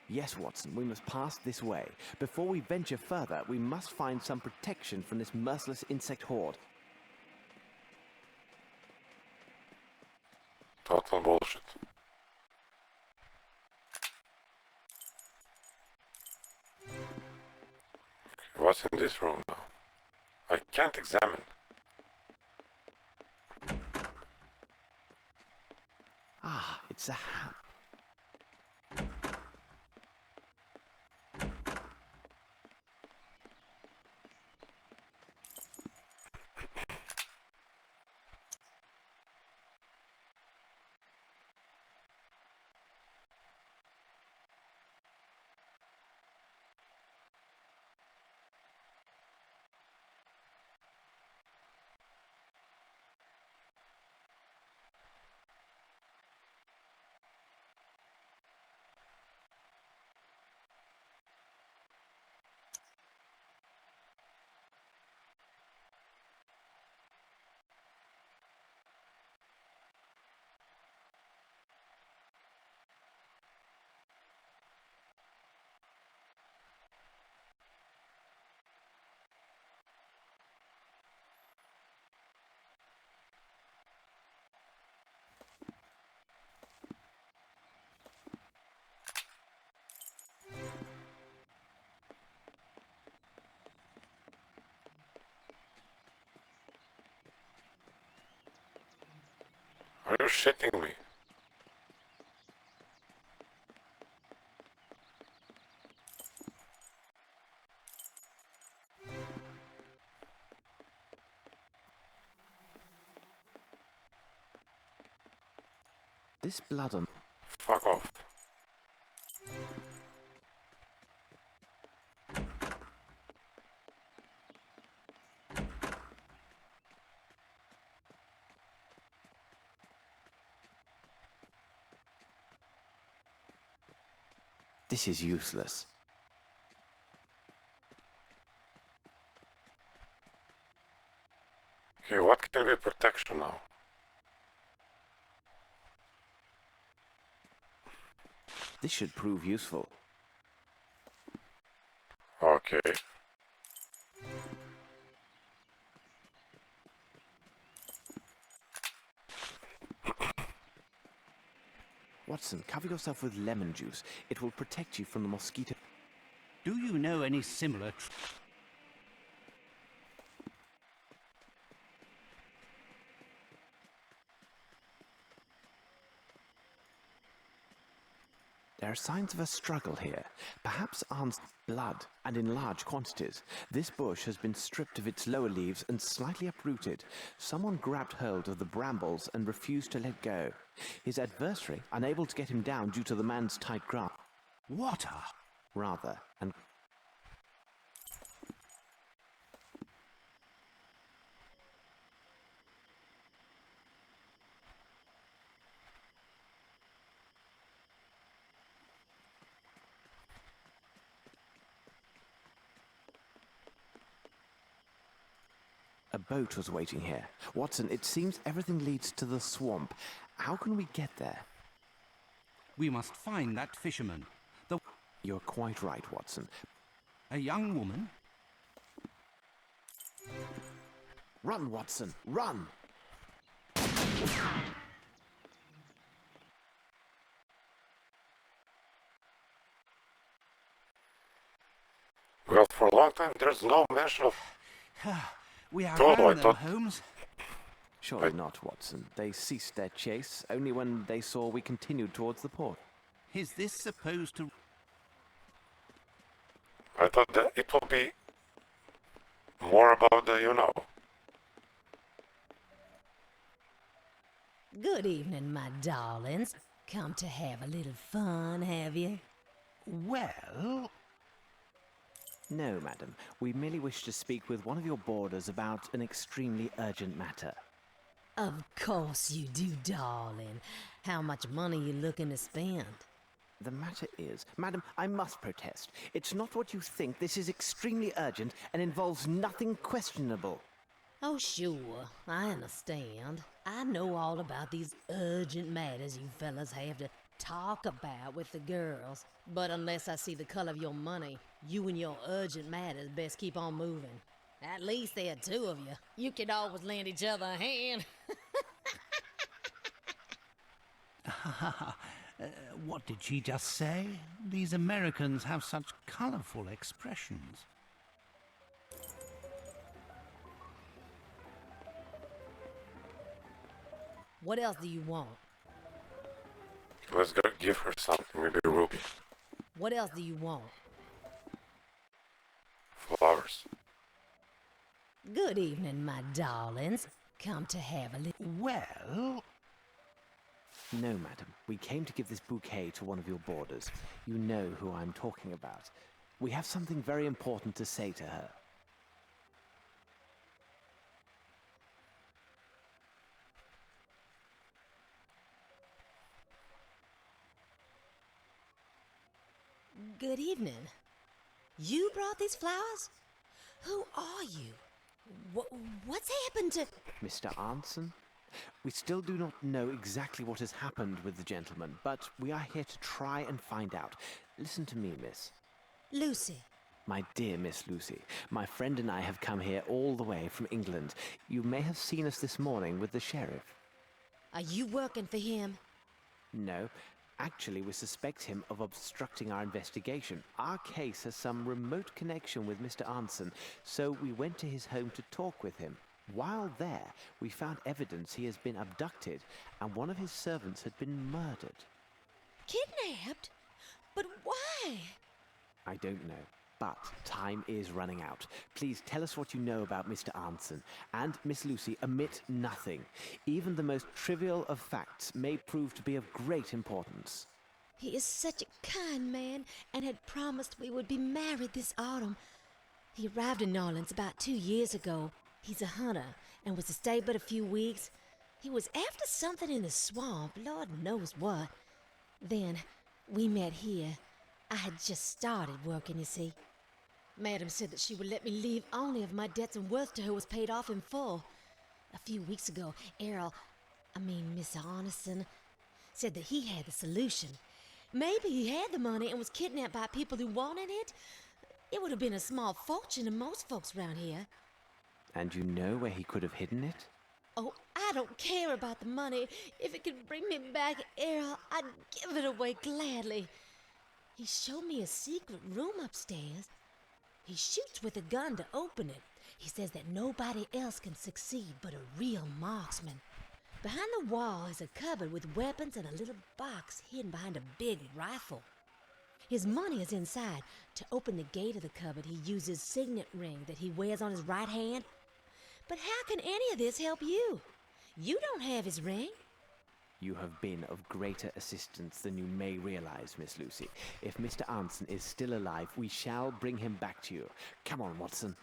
Yes, Watson, we must pass this way. Before we venture further, we must find some protection from this merciless insect horde. Total bullshit. What's in this room now? I can't examine. Ah, it's a ham. Are you shitting me? This blood on... Fuck off. This is useless. Okay, what can be protection now? This should prove useful. Okay. Watson, cover yourself with lemon juice. It will protect you from the mosquito. Do you know any similar... There are signs of a struggle here. Perhaps Arn's blood, and in large quantities. This bush has been stripped of its lower leaves and slightly uprooted. Someone grabbed hold of the brambles and refused to let go. His adversary, unable to get him down due to the man's tight grasp, What a... rather, and... A boat was waiting here. Watson, it seems everything leads to the swamp. How can we get there? We must find that fisherman. You're quite right, Watson. A young woman? Run, Watson, run! Well, for a long time there's no mention of... We Oh, I outran them, thought- Holmes. Surely not, Watson. They ceased their chase only when they saw we continued towards the port. Is this supposed to... I thought that it will be more about the, you know. Good evening, my darlings. Come to have a little fun, have you? Well, No, madam. We merely wish to speak with one of your boarders about an extremely urgent matter. Of course you do, darling. How much money you looking to spend? The matter is, madam, I must protest. It's not what you think. This is extremely urgent and involves nothing questionable. Oh, sure, I understand. I know all about these urgent matters you fellas have to talk about with the girls. But unless I see the color of your money, you and your urgent matters best keep on moving. At least there are two of you. You can always lend each other a hand. what did she just say? These Americans have such colorful expressions. What else do you want? Let's go give her something, maybe a ruby. What else do you want? Flowers. Good evening, my darlings. Come to have a little. Well, No, madam. We came to give this bouquet to one of your boarders. You know who I'm talking about. We have something very important to say to her. Good evening. You brought these flowers? Who are you? What's happened to... Mr. Arnson? We still do not know exactly what has happened with the gentleman, but we are here to try and find out. Listen to me, miss. Lucy. My dear Miss Lucy, my friend and I have come here all the way from England. You may have seen us this morning with the sheriff. Are you working for him? No, actually we suspect him of obstructing our investigation. Our case has some remote connection with Mr. Arnson, so we went to his home to talk with him. While there, we found evidence he has been abducted and one of his servants had been murdered. Kidnapped? But why? I don't know, but time is running out. Please tell us what you know about Mr. Arnson. And, Miss Lucy, omit nothing. Even the most trivial of facts may prove to be of great importance. He is such a kind man and had promised we would be married this autumn. He arrived in New Orleans about 2 years ago. He's a hunter and was to stay but a few weeks. He was after something in the swamp, Lord knows what. Then we met here. I had just started working, you see. Madam said that she would let me leave only if my debts and worth to her was paid off in full. A few weeks ago, Miss Arneson, said that he had the solution. Maybe he had the money and was kidnapped by people who wanted it. It would have been a small fortune to most folks around here. And you know where he could have hidden it? Oh, I don't care about the money. If it could bring me back Errol, I'd give it away gladly. He showed me a secret room upstairs. He shoots with a gun to open it. He says that nobody else can succeed but a real marksman. Behind the wall is a cupboard with weapons and a little box hidden behind a big rifle. His money is inside. To open the gate of the cupboard, he uses signet ring that he wears on his right hand. But how can any of this help you? You don't have his ring. You have been of greater assistance than you may realize, Miss Lucy. If Mr. Arnson is still alive, we shall bring him back to you. Come on, Watson.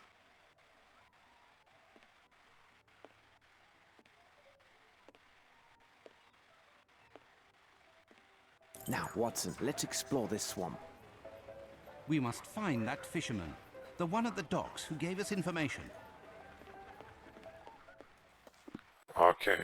Now, Watson, let's explore this swamp. we must find that fisherman, the one at the docks who gave us information. Okay.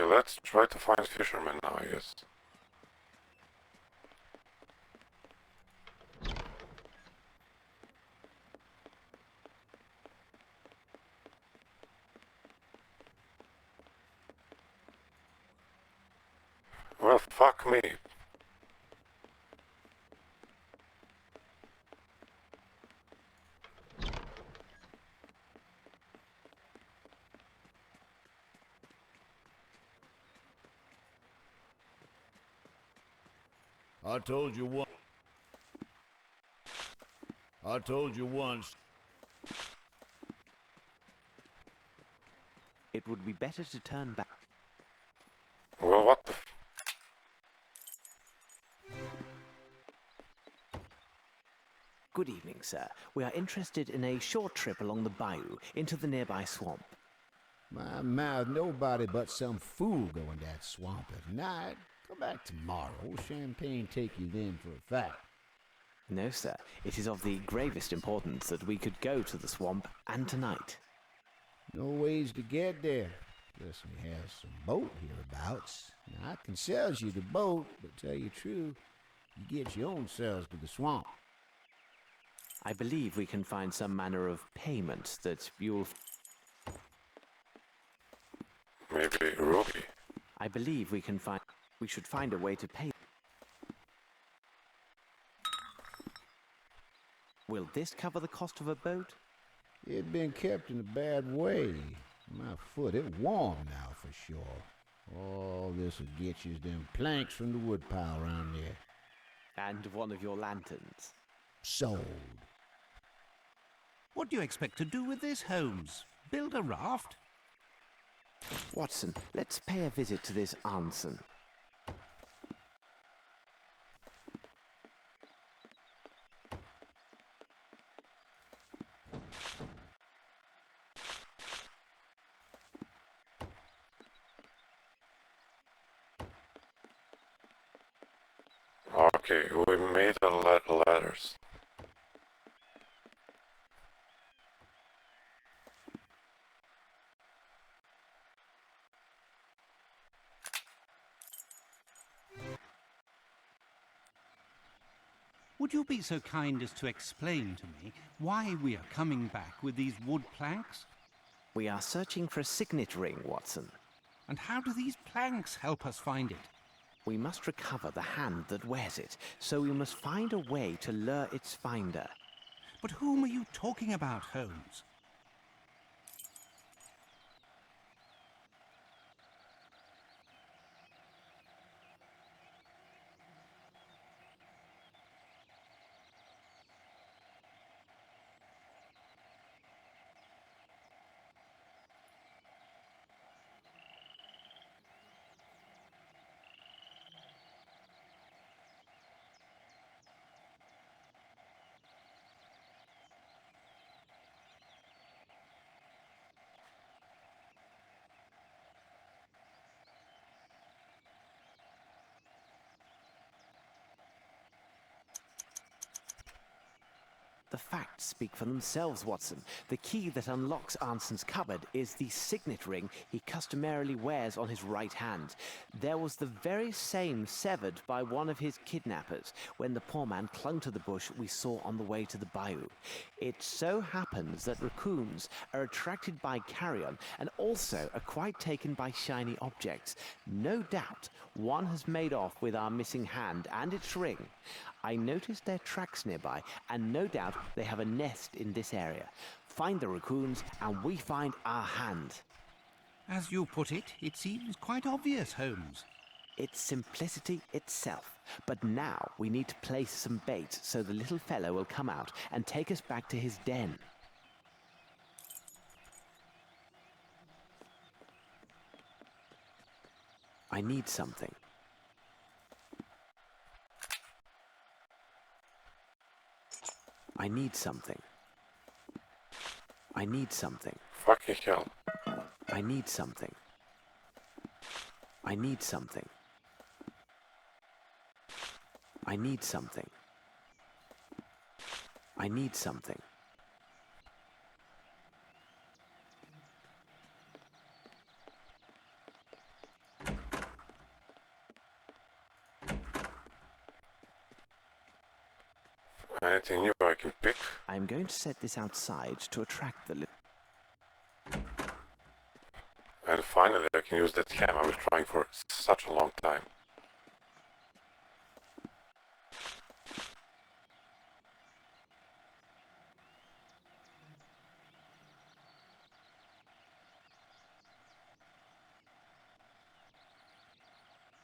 Okay, let's try to find fishermen now, I guess. Well, fuck me. I told you once. It would be better to turn back. Well, what the... Good evening, sir. We are interested in a short trip along the bayou into the nearby swamp. My mouth, nobody but some fool go in that swamp at night. Come back tomorrow. Old Champagne take you then for a fact. No, sir. It is of the gravest importance that we could go to the swamp, and tonight. No ways to get there. Plus we have some boat hereabouts. Now I can sell you the boat, but tell you true, you get your own selves to the swamp. I believe we can find some manner of payment that you'll... Maybe Ruby. I believe we can find... We should find a way to pay... Will this cover the cost of a boat? It been kept in a bad way. My foot, it warm now for sure. All this'll get you is them planks from the woodpile around there. And one of your lanterns. Sold. What do you expect to do with this, Holmes? Build a raft? Watson, let's pay a visit to this Anson. Okay, we made a ladders. Would you be so kind as to explain to me why we are coming back with these wood planks? We are searching for a signet ring, Watson. And how do these planks help us find it? We must recover the hand that wears it, so we must find a way to lure its finder. But whom are you talking about, Holmes? The facts speak for themselves, Watson. The key that unlocks Anson's cupboard is the signet ring he customarily wears on his right hand. There was the very same severed by one of his kidnappers when the poor man clung to the bush we saw on the way to the bayou. It so happens that raccoons are attracted by carrion and also are quite taken by shiny objects. No doubt one has made off with our missing hand and its ring. I noticed their tracks nearby, and no doubt they have a nest in this area. Find the raccoons, and we find our hand. As you put it, it seems quite obvious, Holmes. It's simplicity itself. But now we need to place some bait so the little fellow will come out and take us back to his den. I need something. I need something. I need something. Fucking hell. I need something. I need something. I need something. I need something. Anything new I can pick? I'm going to set this outside to attract the And finally I can use that cam I was trying for such a long time.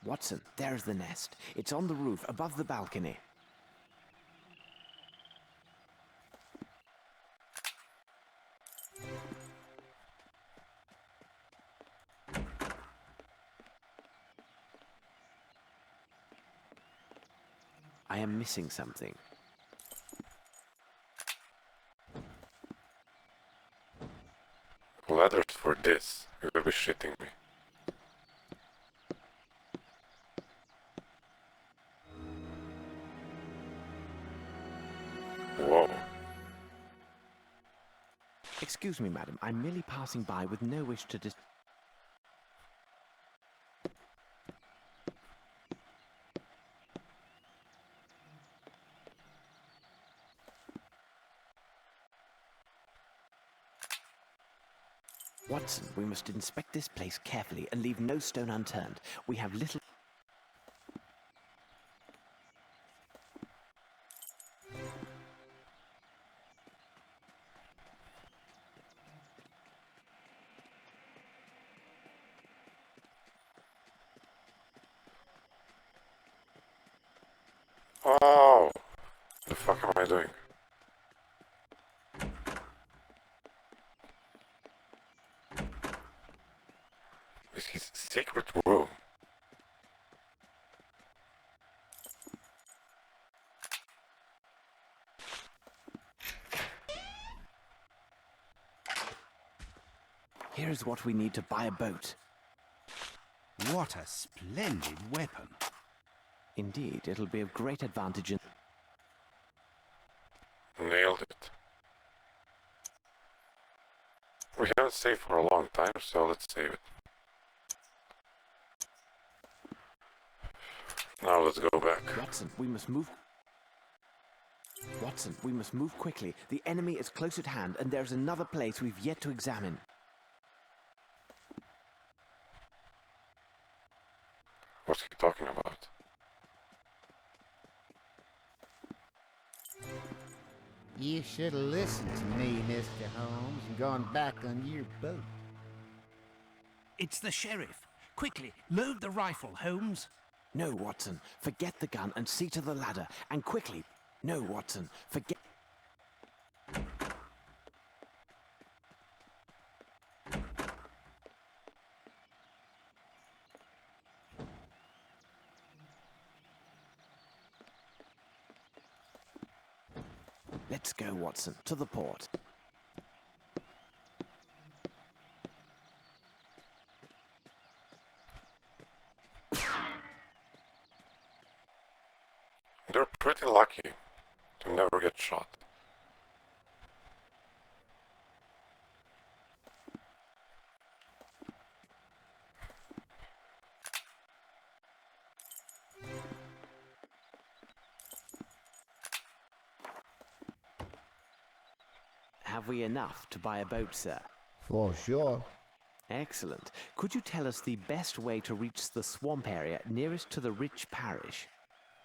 Watson, there's the nest. It's on the roof above the balcony. I am missing something. Ladders for this. You will be shitting me. Whoa. Excuse me, madam. I'm merely passing by with no wish to Watson, we must inspect this place carefully and leave no stone unturned. We have little... Oh! The fuck am I doing? This is secret room. Here's what we need to buy a boat. What a splendid weapon. Indeed, it'll be of great advantage in... Nailed it. We haven't saved for a long time, so let's save it. Now let's go back. Watson, we must move... Watson, we must move quickly. The enemy is close at hand, and there's another place we've yet to examine. What's he talking about? You should have listened to me, Mr. Holmes, and gone back on your boat. It's the sheriff. Quickly, load the rifle, Holmes. No, Watson, forget the gun and see to the ladder. And quickly. No, Watson, forget... Let's go, Watson, to the port. They're pretty lucky to never get shot. Have we enough to buy a boat, sir? For sure. Excellent. Could you tell us the best way to reach the swamp area nearest to the rich parish?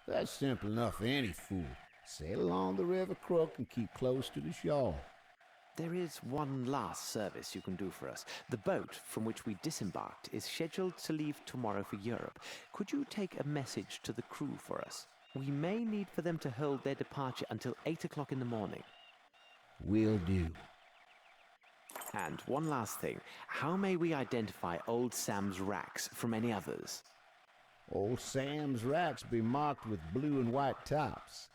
That's simple enough for any fool. Sail along the river crook and keep close to the shore. There is one last service you can do for us. The boat from which we disembarked is scheduled to leave tomorrow for Europe. Could you take a message to the crew for us? We may need for them to hold their departure until 8 o'clock in the morning. Will do. And one last thing. How may we identify Old Sam's racks from any others? Old Sam's racks be marked with blue and white tops.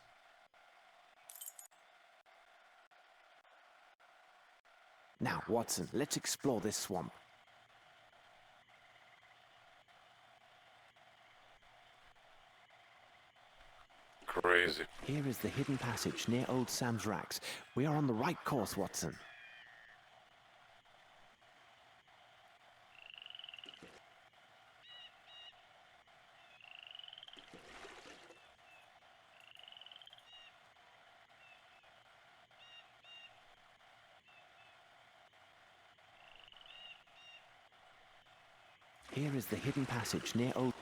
Now, Watson, let's explore this swamp. Crazy. Here is the hidden passage near Old Sam's racks. We are on the right course, Watson. Here is the hidden passage near old...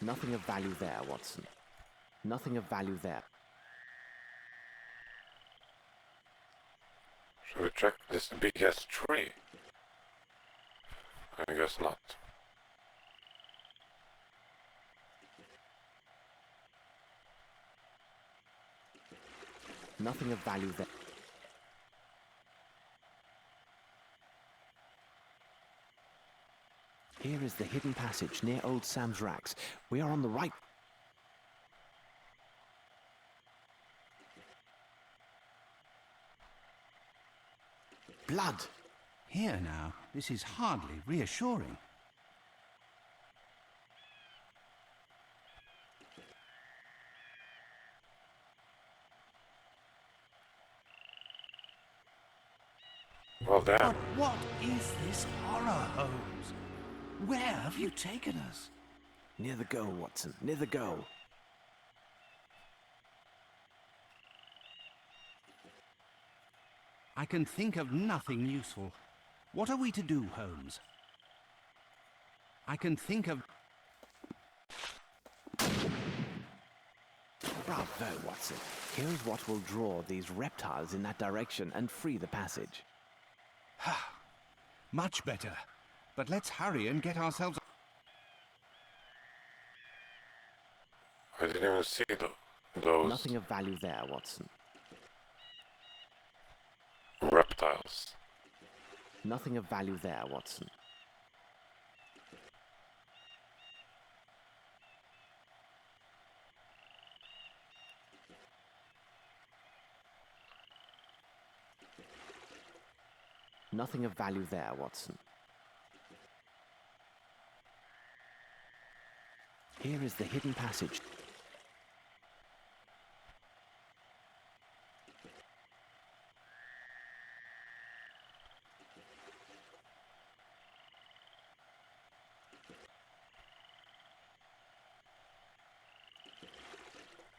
Nothing of value there, Watson. Nothing of value there. Should we check this big ass tree? I guess not. Nothing of value there. Here is the hidden passage near old Sam's racks. We are on the right... Blood! Here now, this is hardly reassuring. Well, damn. But what is this horror, Holmes? Where have you taken us? Near the goal, Watson. Near the goal. I can think of nothing useful. What are we to do, Holmes? I can think of... Bravo, Watson. Here is what will draw these reptiles in that direction and free the passage. Much better. But let's hurry and get ourselves... I didn't even see those Nothing of value there, Watson. reptiles. Nothing of value there, Watson. Nothing of value there, Watson. Here is the hidden passage.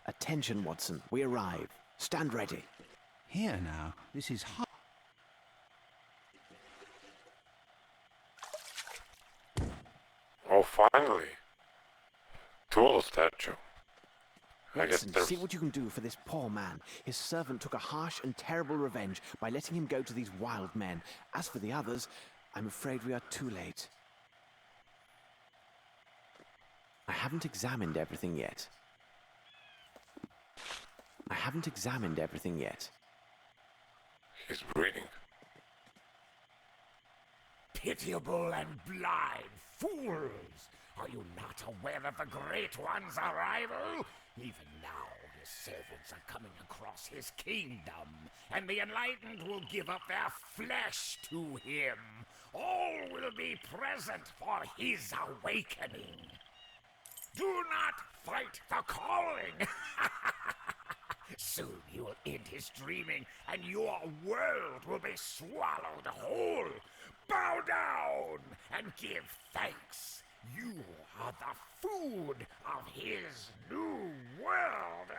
Attention, Watson. We arrive. Stand ready. Here now, this is hard. Oh, finally. Tool statue. I guess Watson, there's... see what you can do for this poor man. His servant took a harsh and terrible revenge by letting him go to these wild men. As for the others, I'm afraid we are too late. I haven't examined everything yet. He's breathing. Pitiable and blind fools! Are you not aware of the Great One's arrival? Even now, his servants are coming across his kingdom, and the enlightened will give up their flesh to him. All will be present for his awakening. Do not fight the calling! Soon he will end his dreaming, and your world will be swallowed whole. Bow down and give thanks. You are the food of his new world.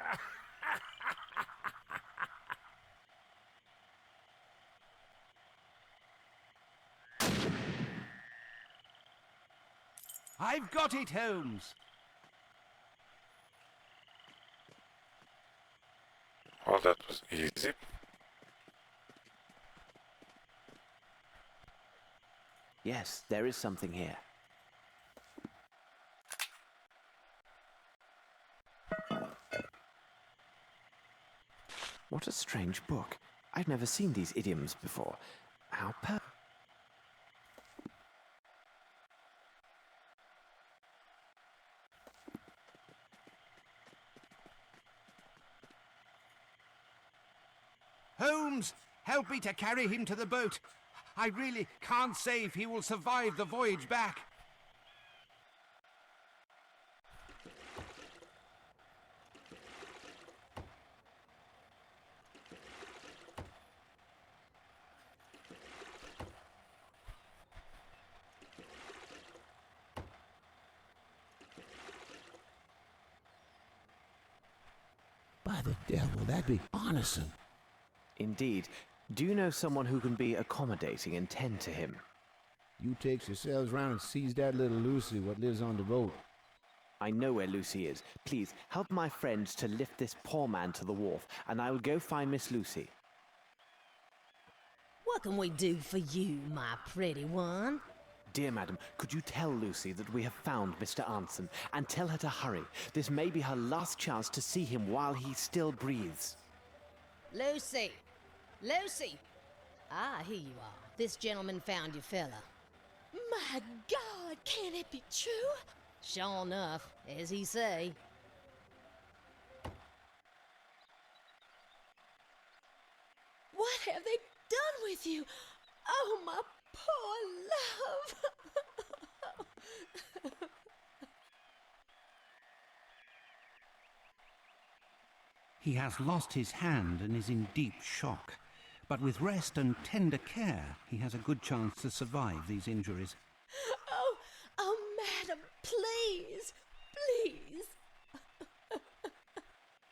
I've got it, Holmes. Well, that was easy. Yes, there is something here. What a strange book. I've never seen these idioms before. How Holmes, help me to carry him to the boat. I really can't say if he will survive the voyage back. Why the devil, that'd be honest. Indeed. Do you know someone who can be accommodating and tend to him? You takes yourselves round and seize that little Lucy what lives on the boat. I know where Lucy is. Please, help my friends to lift this poor man to the wharf, and I will go find Miss Lucy. What can we do for you, my pretty one? Dear madam, could you tell Lucy that we have found Mr. Anson, and tell her to hurry? This may be her last chance to see him while he still breathes. Lucy! Lucy! Ah, here you are. This gentleman found your fella. My God, can it be true? Sure enough, as he say. What have they done with you? Oh, my poor love. He has lost his hand and is in deep shock. But with rest and tender care, he has a good chance to survive these injuries. Oh, madam, please, please.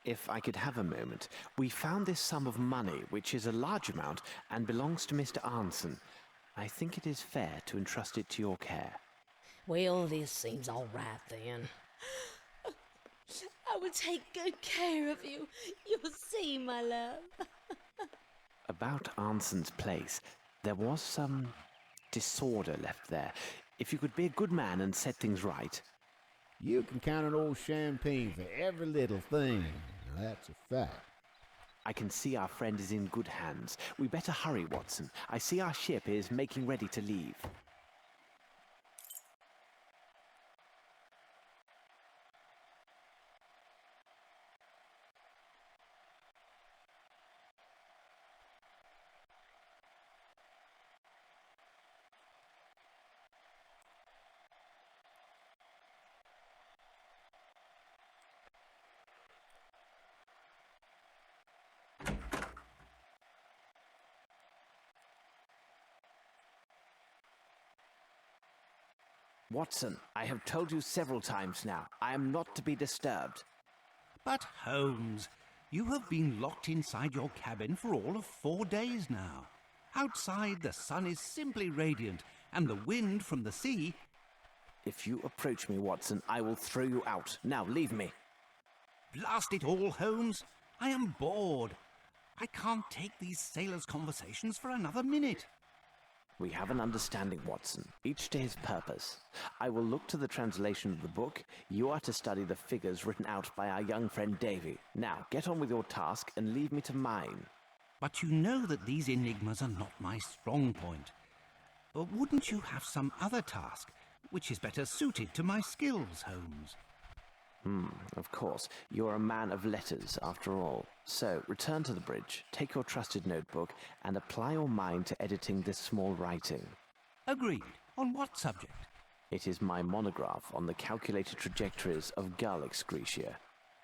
If I could have a moment, we found this sum of money, which is a large amount, and belongs to Mr. Anson. I think it is fair to entrust it to your care. Well, this seems all right then. I will take good care of you. You'll see, my love. About Anson's place, there was some disorder left there. If you could be a good man and set things right. You can count on old Champagne for every little thing. Now, that's a fact. I can see our friend is in good hands. We better hurry, Watson. I see our ship is making ready to leave. Watson, I have told you several times now, I am not to be disturbed. But Holmes, you have been locked inside your cabin for all of 4 days now. Outside, the sun is simply radiant, and the wind from the sea... If you approach me, Watson, I will throw you out. Now, leave me. Blast it all, Holmes! I am bored. I can't take these sailors' conversations for another minute. We have an understanding, Watson, each to his purpose. I will look to the translation of the book. You are to study the figures written out by our young friend Davy. Now, get on with your task and leave me to mine. But you know that these enigmas are not my strong point. Wouldn't you have some other task, which is better suited to my skills, Holmes? Of course. You're a man of letters, after all. So, return to the bridge, take your trusted notebook, and apply your mind to editing this small writing. Agreed. On what subject? It is my monograph on the calculated trajectories of gull excretia.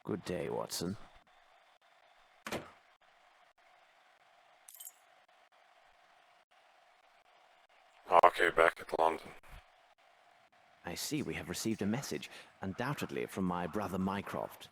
Good day, Watson. Okay, back at London. I see we have received a message, undoubtedly from my brother Mycroft.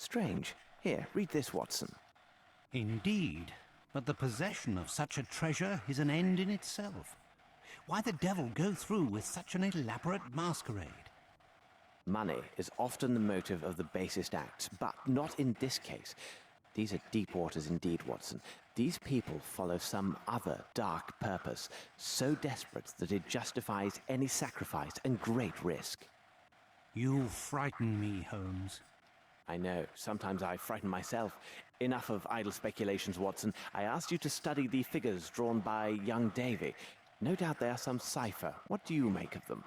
Strange. Here, read this, Watson. Indeed, but the possession of such a treasure is an end in itself. Why the devil go through with such an elaborate masquerade? Money is often the motive of the basest acts, but not in this case. These are deep waters indeed, Watson. These people follow some other dark purpose, so desperate that it justifies any sacrifice and great risk. You frighten me, Holmes. I know, sometimes I frighten myself. Enough of idle speculations, Watson. I asked you to study the figures drawn by young Davy. No doubt they are some cipher. What do you make of them?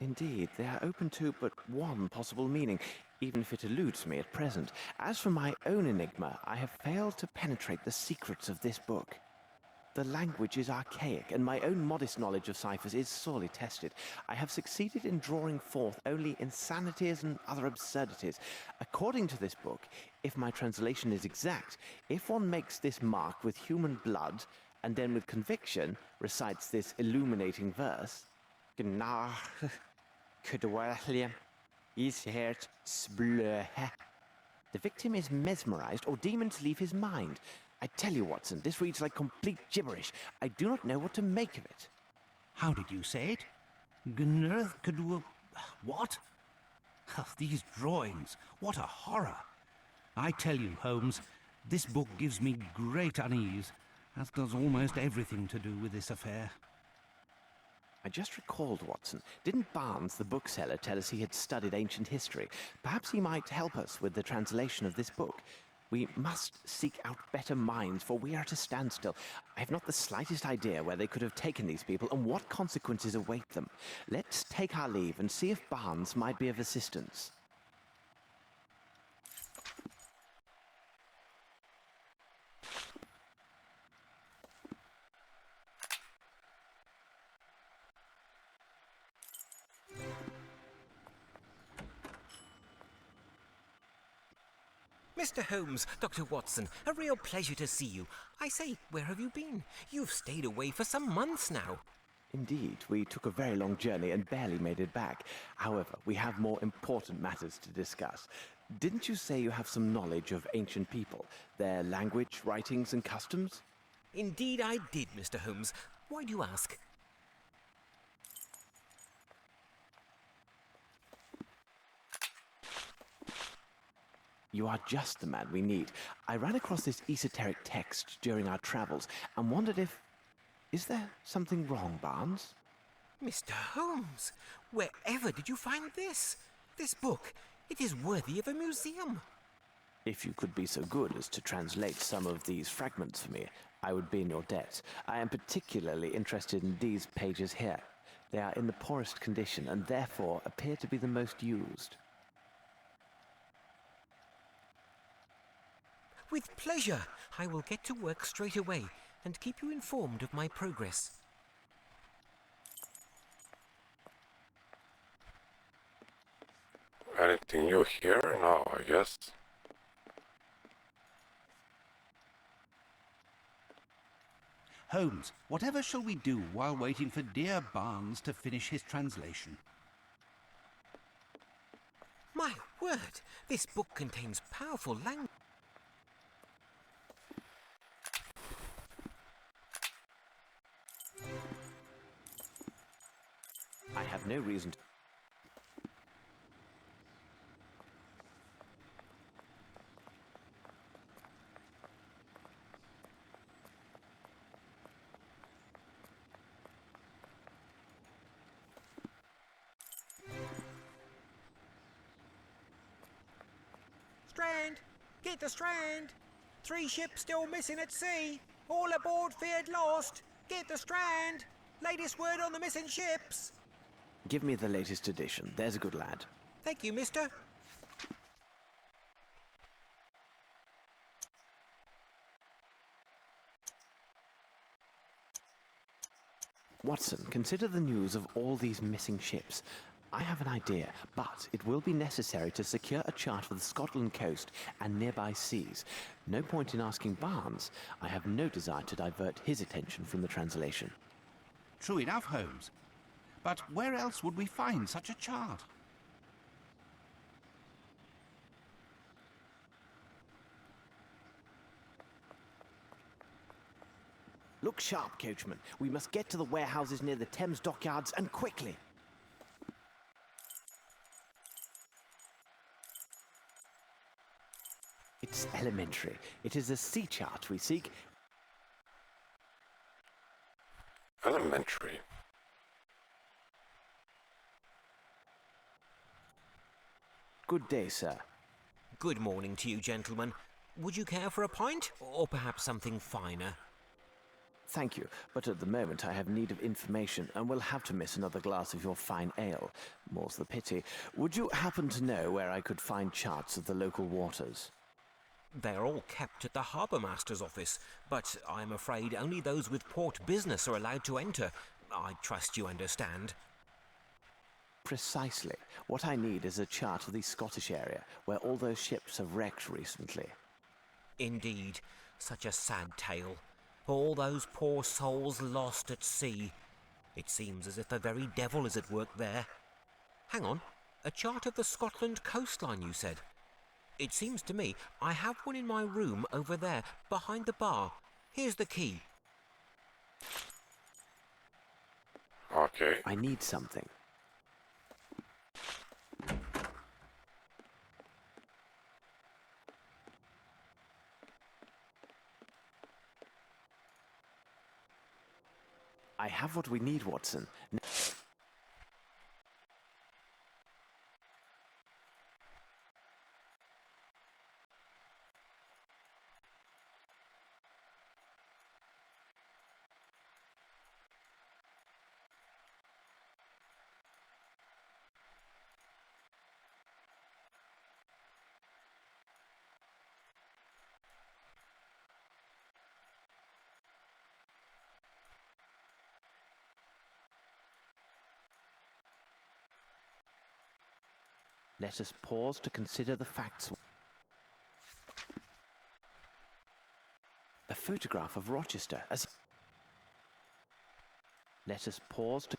Indeed, they are open to but one possible meaning, even if it eludes me at present. As for my own enigma, I have failed to penetrate the secrets of this book. The language is archaic, and my own modest knowledge of ciphers is sorely tested. I have succeeded in drawing forth only insanities and other absurdities. According to this book, if my translation is exact, if one makes this mark with human blood, and then with conviction recites this illuminating verse, Gnar Kudwalium is hert splöhe. The victim is mesmerized, or demons leave his mind. I tell you, Watson, this reads like complete gibberish. I do not know what to make of it. How did you say it? Gnurth Kudwa... What? These drawings, what a horror. I tell you, Holmes, this book gives me great unease, as does almost everything to do with this affair. I just recalled, Watson. Didn't Barnes, the bookseller, tell us he had studied ancient history? Perhaps he might help us with the translation of this book. We must seek out better minds, for we are at a standstill. I have not the slightest idea where they could have taken these people and what consequences await them. Let's take our leave and see if Barnes might be of assistance. Mr. Holmes, Dr. Watson, a real pleasure to see you. I say, where have you been? You've stayed away for some months now. Indeed, we took a very long journey and barely made it back. However, we have more important matters to discuss. Didn't you say you have some knowledge of ancient people, their language, writings, and customs? Indeed I did, Mr. Holmes. Why do you ask? You are just the man we need. I ran across this esoteric text during our travels and wondered if... Is there something wrong, Barnes? Mr. Holmes, wherever did you find this? This book, it is worthy of a museum. If you could be so good as to translate some of these fragments for me, I would be in your debt. I am particularly interested in these pages here. They are in the poorest condition and therefore appear to be the most used. With pleasure. I will get to work straight away and keep you informed of my progress. Anything new here? No, I guess. Holmes, whatever shall we do while waiting for dear Barnes to finish his translation? My word, this book contains powerful language. I have no reason to... Strand! Get the Strand! 3 ships still missing at sea! All aboard feared lost! Get the Strand! Latest word on the missing ships! Give me the latest edition. There's a good lad. Thank you, mister. Watson, consider the news of all these missing ships. I have an idea, but it will be necessary to secure a chart for the Scotland coast and nearby seas. No point in asking Barnes. I have no desire to divert his attention from the translation. True enough, Holmes. But where else would we find such a chart? Look sharp, coachman. We must get to the warehouses near the Thames dockyards, and quickly. It's elementary. It is a sea chart we seek. Elementary. Good day, sir. Good morning to you, gentlemen. Would you care for a pint, or perhaps something finer? Thank you, but at the moment I have need of information and will have to miss another glass of your fine ale. More's the pity. Would you happen to know where I could find charts of the local waters? They're all kept at the harbour master's office, but I'm afraid only those with port business are allowed to enter. I trust you understand. Precisely. What I need is a chart of the Scottish area, where all those ships have wrecked recently. Indeed, such a sad tale. All those poor souls lost at sea. It seems as if the very devil is at work there. Hang on, a chart of the Scotland coastline, you said? It seems to me I have one in my room over there, behind the bar. Here's the key. Okay. I need something. I have what we need, Watson. Let us pause to consider the facts. A photograph of Rochester as... Let us pause to...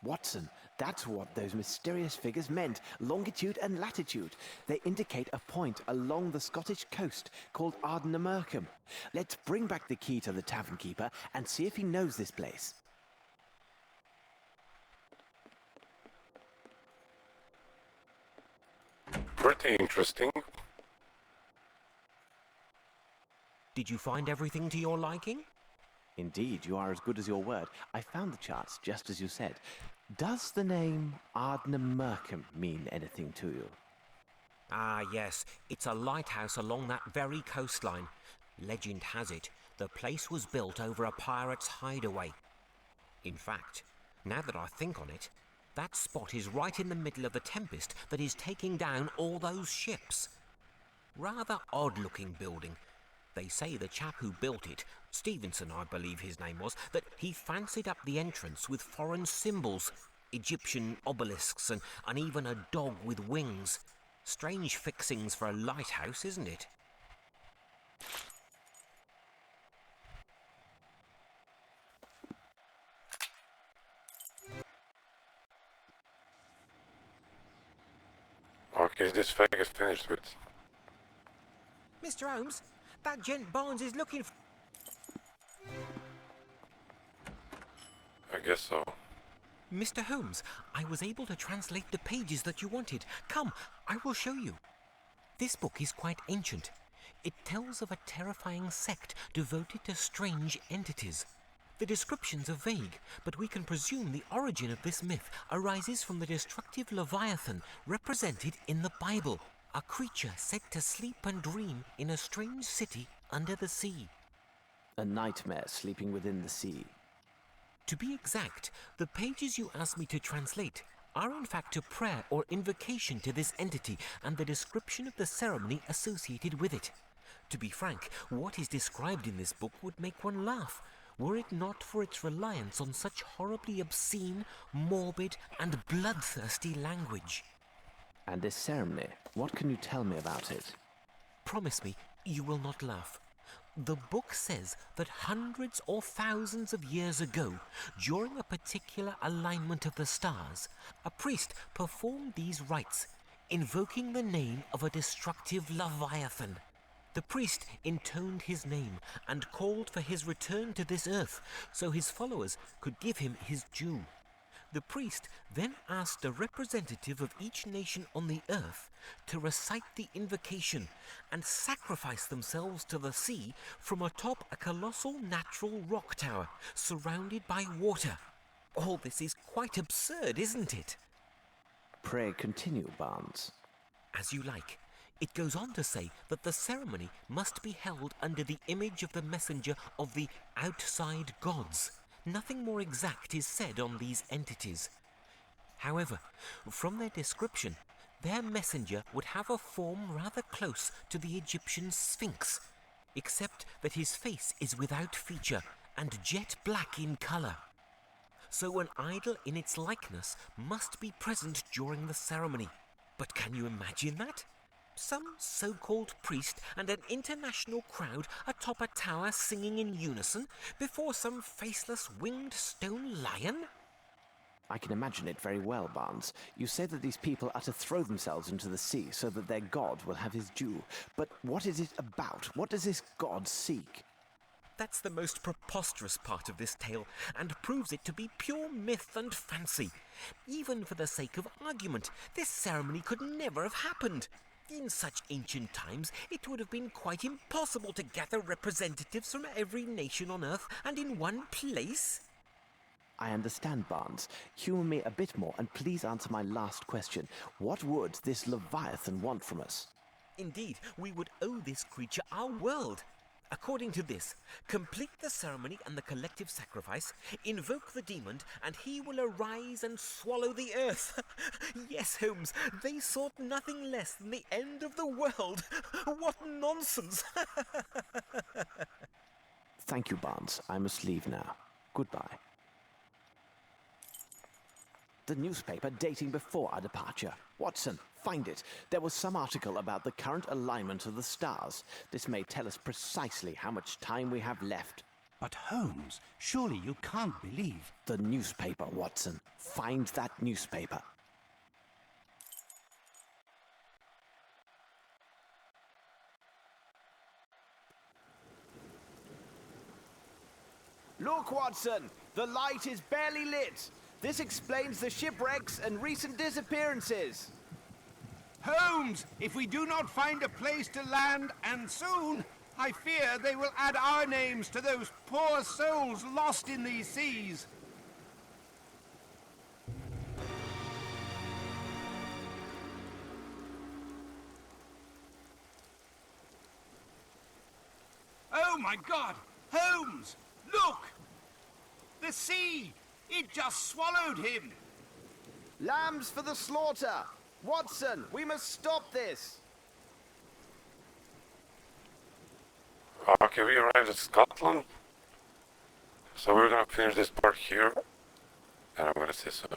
Watson, that's what those mysterious figures meant. Longitude and latitude. They indicate a point along the Scottish coast called Ardnamurcombe. Let's bring back the key to the tavern keeper and see if he knows this place. Pretty interesting. Did you find everything to your liking? Indeed, you are as good as your word. I found the charts just as you said. Does the name Ardnamurcombe mean anything to you? Ah, yes. It's a lighthouse along that very coastline. Legend has it, the place was built over a pirate's hideaway. In fact, now that I think on it, that spot is right in the middle of the tempest that is taking down all those ships. Rather odd-looking building. They say the chap who built it, Stevenson I believe his name was, that he fancied up the entrance with foreign symbols, Egyptian obelisks and even a dog with wings. Strange fixings for a lighthouse, isn't it? Okay, this fag is finished with. Mr. Holmes, that gent Barnes is looking for... I guess so. Mr. Holmes, I was able to translate the pages that you wanted. Come, I will show you. This book is quite ancient. It tells of a terrifying sect devoted to strange entities. The descriptions are vague, but we can presume the origin of this myth arises from the destructive Leviathan represented in the Bible, a creature said to sleep and dream in a strange city under the sea. A nightmare sleeping within the sea. To be exact, the pages you asked me to translate are in fact a prayer or invocation to this entity and the description of the ceremony associated with it. To be frank, what is described in this book would make one laugh, were it not for its reliance on such horribly obscene, morbid, and bloodthirsty language. And this ceremony, what can you tell me about it? Promise me you will not laugh. The book says that hundreds or thousands of years ago, during a particular alignment of the stars, a priest performed these rites, invoking the name of a destructive Leviathan. The priest intoned his name and called for his return to this earth so his followers could give him his due. The priest then asked a representative of each nation on the earth to recite the invocation and sacrifice themselves to the sea from atop a colossal natural rock tower surrounded by water. All this is quite absurd, isn't it? Pray continue, Barnes. As you like. It goes on to say that the ceremony must be held under the image of the messenger of the outside gods. Nothing more exact is said on these entities. However, from their description, their messenger would have a form rather close to the Egyptian Sphinx, except that his face is without feature and jet black in colour. So an idol in its likeness must be present during the ceremony. But can you imagine that? Some so-called priest and an international crowd atop a tower singing in unison before some faceless winged stone lion? I can imagine it very well, Barnes. You say that these people are to throw themselves into the sea so that their god will have his due. But what is it about? What does this god seek? That's the most preposterous part of this tale, and proves it to be pure myth and fancy. Even for the sake of argument, this ceremony could never have happened. In such ancient times, it would have been quite impossible to gather representatives from every nation on Earth and in one place. I understand, Barnes. Humour me a bit more and please answer my last question. What would this Leviathan want from us? Indeed, we would owe this creature our world. According to this, complete the ceremony and the collective sacrifice, invoke the demon, and he will arise and swallow the earth. Yes, Holmes, they sought nothing less than the end of the world. What nonsense! Thank you, Barnes. I must leave now. Goodbye. The newspaper dating before our departure. Watson, find it. There was some article about the current alignment of the stars. This may tell us precisely how much time we have left. But Holmes, surely you can't believe. The newspaper, Watson. Find that newspaper. Look, Watson! The light is barely lit. This explains the shipwrecks and recent disappearances. Holmes, if we do not find a place to land, and soon, I fear they will add our names to those poor souls lost in these seas. Oh my God! Holmes! Look! The sea! It just swallowed him! Lambs for the slaughter! Watson, we must stop this! Okay, we arrived at Scotland. So we're gonna finish this part here. And I'm gonna say so.